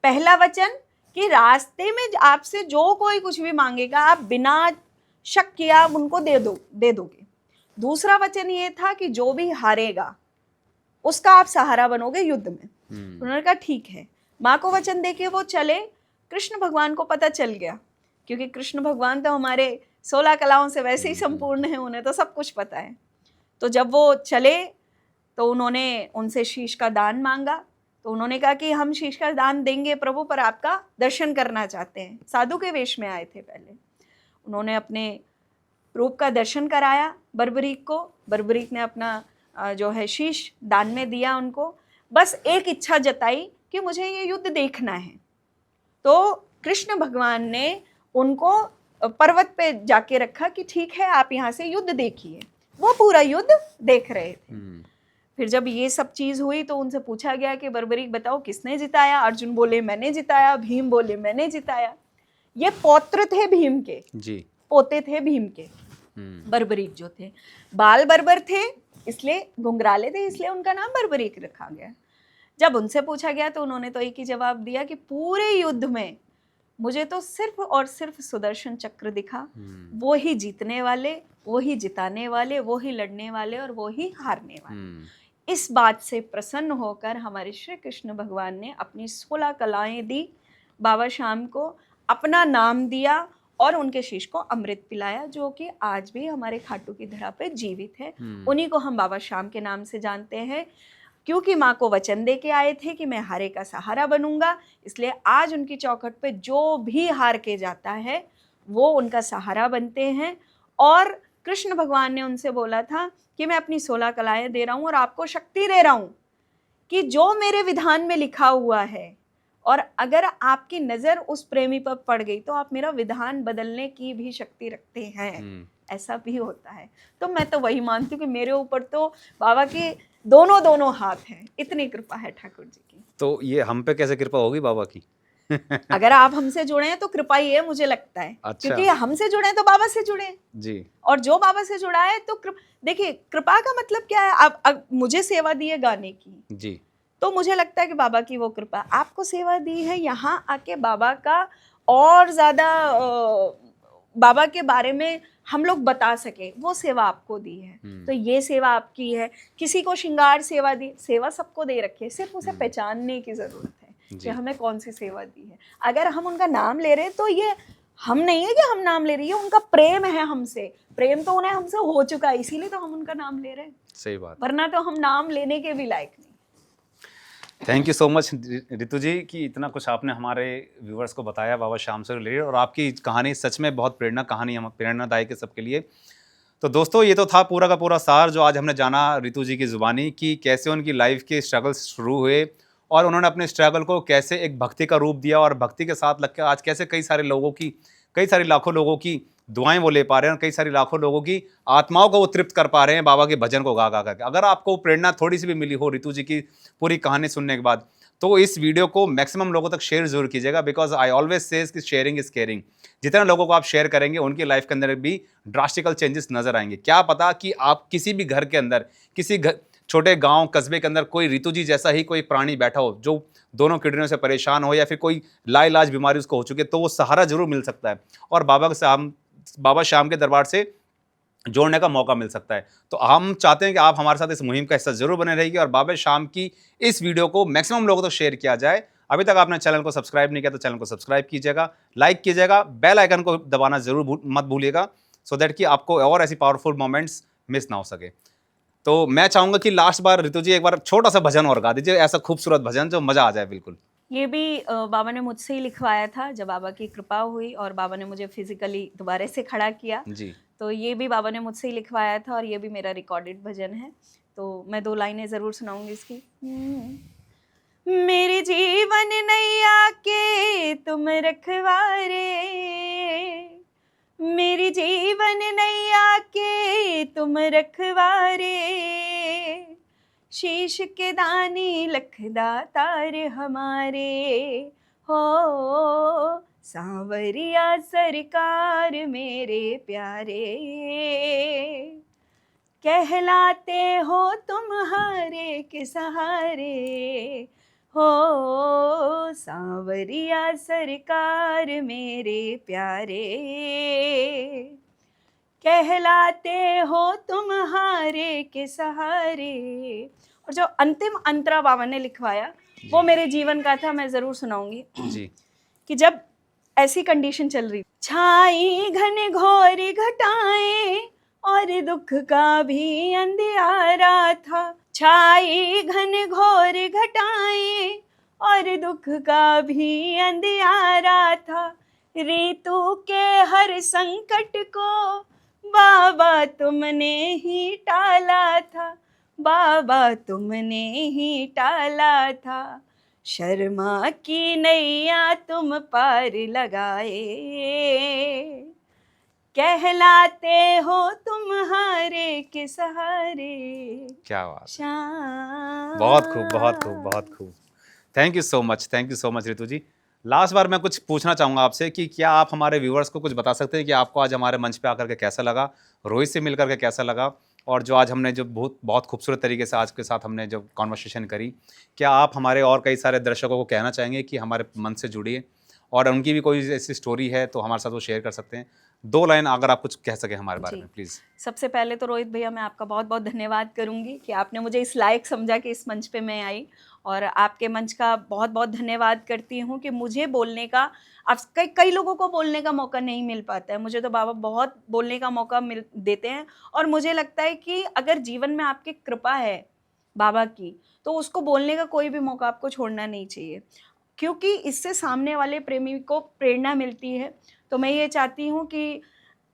पहला वचन कि रास्ते में आपसे जो कोई कुछ भी मांगेगा आप बिना शक किए आप उनको दे दोगे। दूसरा वचन ये था कि जो भी हारेगा उसका आप सहारा बनोगे युद्ध में। उन्होंने कहा ठीक है। माँ को वचन देके वो चले। कृष्ण भगवान को पता चल गया क्योंकि कृष्ण भगवान तो हमारे 16 कलाओं से वैसे ही संपूर्ण है, उन्हें तो सब कुछ पता है। तो जब वो चले तो उन्होंने उनसे शीश का दान मांगा। तो उन्होंने कहा कि हम शीश का दान देंगे प्रभु, पर आपका दर्शन करना चाहते हैं। साधु के वेश में आए थे पहले। उन्होंने अपने रूप का दर्शन कराया बर्बरीक को। बर्बरीक ने अपना जो है शीश दान में दिया उनको। बस एक इच्छा जताई कि मुझे ये युद्ध देखना है। तो कृष्ण भगवान ने उनको पर्वत पे जाके रखा कि ठीक है, आप यहाँ से युद्ध देखिए। वो पूरा युद्ध देख रहे थे। फिर जब ये सब चीज हुई तो उनसे पूछा गया कि बर्बरीक बताओ किसने जिताया। अर्जुन बोले मैंने जिताया, भीम बोले मैंने जिताया। ये पौत्र थे भीम के जी, पोते थे भीम के। बर्बरीक जो थे बाल बर्बर थे, इसलिए घुंघराले थे, इसलिए उनका नाम बर्बरीक रखा गया। जब उनसे पूछा गया तो उन्होंने तो एक ही जवाब दिया कि पूरे युद्ध में मुझे तो सिर्फ और सिर्फ सुदर्शन चक्र दिखा। वो ही जीतने वाले, वो ही जिताने वाले, वो ही लड़ने वाले और वो ही हारने वाले। इस बात से प्रसन्न होकर हमारे श्री कृष्ण भगवान ने अपनी 16 कलाएं दी बाबा श्याम को, अपना नाम दिया और उनके शीश को अमृत पिलाया, जो कि आज भी हमारे खाटू की धरा पे जीवित है। उन्हीं को हम बाबा श्याम के नाम से जानते हैं, क्योंकि माँ को वचन दे के आए थे कि मैं हारे का सहारा बनूंगा। इसलिए आज उनकी चौखट पे जो भी हार के जाता है वो उनका सहारा बनते हैं। और कृष्ण भगवान ने उनसे बोला था कि मैं अपनी 16 कलाएं दे रहा हूँ और आपको शक्ति दे रहा हूँ कि जो मेरे विधान में लिखा हुआ है, और अगर आपकी नज़र उस प्रेमी पर पड़ गई तो आप मेरा विधान बदलने की भी शक्ति रखते हैं। ऐसा भी होता है। तो मैं तो वही मानती हूँ कि मेरे ऊपर तो बाबा के दोनों हाथ हैं। इतनी कृपा है ठाकुर जी की। तो ये हम पे कैसे कृपा होगी बाबा की? अगर आप हमसे जुड़े हैं तो कृपा ही है, मुझे लगता है। अच्छा। क्योंकि हमसे जुड़े हैं तो बाबा से जुड़े हैं जी। और जो बाबा से जुड़ा है तो देखिए कृपा का मतलब क्या है। आप मुझे सेवा दी है गाने की जी, तो मुझे लगता है कि बाबा की वो कृपा। आपको सेवा दी है यहाँ आके बाबा का और ज्यादा बाबा के बारे में हम लोग बता सके, वो सेवा आपको दी है। तो ये सेवा आपकी है। किसी को श्रृंगार सेवा दी, सेवा सबको दे रखी है, सिर्फ उसे पहचानने की जरूरत है कि हमें कौन सी सेवा दी है। अगर हम उनका नाम ले रहे हैं तो ये हम नहीं है कि हम नाम ले रही है, उनका प्रेम है हमसे। प्रेम तो उन्हें हमसे हो चुका है, इसीलिए तो हम उनका नाम ले रहे हैं। सही बात। वरना तो हम नाम लेने के भी लायक नहीं। Thank you so much Ritu ji कि इतना कुछ आपने हमारे व्यूवर्स को बताया बाबा श्याम से रिलेटेड, और आपकी कहानी सच में बहुत प्रेरणादायक है सबके लिए। तो दोस्तों ये तो था पूरा का पूरा सार जो आज हमने जाना रितु जी की ज़ुबानी कि कैसे उनकी लाइफ के स्ट्रगल्स शुरू हुए और उन्होंने अपने स्ट्रगल को कैसे एक भक्ति का रूप दिया, और भक्ति के साथ लग के आज कैसे कई सारे लाखों लोगों की दुआएं वो ले पा रहे हैं और कई सारी लाखों लोगों की आत्माओं को वो तृप्त कर पा रहे हैं बाबा के भजन को गा गा करके। अगर आपको प्रेरणा थोड़ी सी भी मिली हो रितु जी की पूरी कहानी सुनने के बाद, तो इस वीडियो को मैक्सिमम लोगों तक शेयर जरूर कीजिएगा, बिकॉज आई ऑलवेज सेज कि शेयरिंग इज केयरिंग। जितने लोगों को आप शेयर करेंगे उनकी लाइफ के अंदर भी ड्रास्टिकल चेंजेस नजर आएंगे। क्या पता कि आप किसी भी घर के अंदर, किसी छोटे गांव कस्बे के अंदर कोई रितु जी जैसा ही कोई प्राणी बैठा हो जो दोनों किडनियों से परेशान हो या फिर कोई लाइलाज बीमारी उसको हो चुकी है, तो वो सहारा जरूर मिल सकता है और बाबा श्याम के दरबार से जोड़ने का मौका मिल सकता है। तो हम चाहते हैं कि आप हमारे साथ इस मुहिम का हिस्सा जरूर बने रहिए और बाबा श्याम की इस वीडियो को मैक्सिमम लोगों तक शेयर किया जाए। अभी तक आपने चैनल को सब्सक्राइब नहीं किया तो चैनल को सब्सक्राइब कीजिएगा, लाइक कीजिएगा, बेल आइकन को दबाना जरूर मत भूलिएगा, सो दैट कि आपको और ऐसी पावरफुल मोमेंट्स मिस ना हो सके। तो मैं चाहूंगा कि लास्ट बार रितु जी एक बार छोटा सा भजन और गा दीजिए, ऐसा खूबसूरत भजन जो मजा आ जाए बिल्कुल। ये भी बाबा ने मुझसे ही लिखवाया था जब बाबा की कृपा हुई और बाबा ने मुझे फिजिकली दोबारा से खड़ा किया जी। तो ये भी बाबा ने मुझसे ही लिखवाया था और ये भी मेरा रिकॉर्डेड भजन है। तो मैं 2 लाइनें ज़रूर सुनाऊंगी इसकी। मेरे जीवन नैया के तुम रखवारे, मेरी जीवन नैया के तुम रखवारे, शीश के दानी लखदातार हमारे हो, सांवरिया सरकार मेरे प्यारे, कहलाते हो तुम्हारे के सहारे हो, सांवरिया सरकार मेरे प्यारे, कहलाते हो तुम्हारे के सहारे। और जो अंतिम अंतरा बाबा ने लिखवाया वो मेरे जीवन का था, मैं ज़रूर सुनाऊंगी जी। कि जब ऐसी कंडीशन चल रही, छाई घन घोर घटाएं और दुख का भी अंधियारा था, छाई घन घोर घटाएं और दुख का भी अंधियारा था, ऋतु के हर संकट को बाबा तुमने ही टाला था, बाबा तुमने ही टाला था, शर्मा की नैया तुम पार लगाए, कहलाते हो तुम हारे के सहारे, क्या बात, श्याम। बहुत खूब, बहुत खूब, बहुत खूब। Thank you so much, thank you so much Ritu ji. Last बार मैं कुछ पूछना चाहूँगा आपसे कि क्या आप हमारे व्यूअर्स को कुछ बता सकते हैं कि आपको आज हमारे मंच पे आकर के कैसा लगा, रोहित से मिलकर के कैसा लगा, और जो आज हमने जो बहुत खूबसूरत तरीके से आज के साथ हमने जो कॉन्वर्सेशन करी, क्या आप हमारे और कई सारे दर्शकों को कहना चाहेंगे कि हमारे मंच से जुड़िए, और उनकी भी कोई ऐसी स्टोरी है तो हमारे साथ वो शेयर कर सकते हैं? 2 लाइन अगर आप कुछ कह सकें हमारे बारे जी। में प्लीज़। सबसे पहले तो रोहित भैया मैं आपका बहुत बहुत धन्यवाद करूंगी कि आपने मुझे इस लायक समझा कि इस मंच पे मैं आई, और आपके मंच का बहुत बहुत धन्यवाद करती हूँ कि मुझे बोलने का, आप कई लोगों को बोलने का मौका नहीं मिल पाता है, मुझे तो बाबा बहुत बोलने का मौका मिल देते हैं। और मुझे लगता है कि अगर जीवन में आपकी कृपा है बाबा की, तो उसको बोलने का कोई भी मौका आपको छोड़ना नहीं चाहिए, क्योंकि इससे सामने वाले प्रेमी को प्रेरणा मिलती है। तो मैं ये चाहती हूँ कि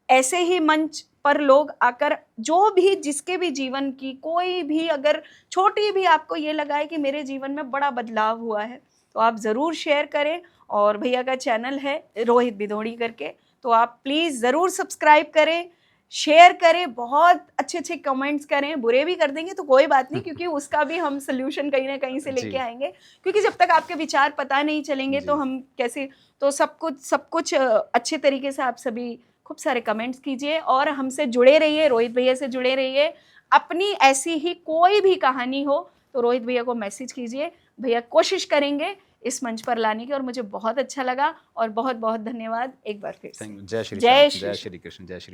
ऐसे ही मंच पर लोग आकर, जो भी जिसके भी जीवन की कोई भी अगर छोटी भी आपको ये लगा है कि मेरे जीवन में बड़ा बदलाव हुआ है, तो आप ज़रूर शेयर करें। और भैया का चैनल है रोहित बिधोड़ी करके, तो आप प्लीज़ ज़रूर सब्सक्राइब करें, शेयर करें, बहुत अच्छे अच्छे कमेंट्स करें, बुरे भी कर देंगे तो कोई बात नहीं, क्योंकि उसका भी हम सोल्यूशन कहीं ना कहीं से जी। लेके आएंगे, क्योंकि जब तक आपके विचार पता नहीं चलेंगे तो जी। हम कैसे, तो सब कुछ अच्छे तरीके से आप सभी खूब सारे कमेंट्स कीजिए और हमसे जुड़े रहिए, रोहित भैया से जुड़े रहिए। अपनी ऐसी ही कोई भी कहानी हो तो रोहित भैया को मैसेज कीजिए, भैया कोशिश करेंगे इस मंच पर लाने की। और मुझे बहुत अच्छा लगा, और बहुत बहुत धन्यवाद एक बार फिर से। जय श्री जय राम, श्री जय श्री कृष्ण, जय श्री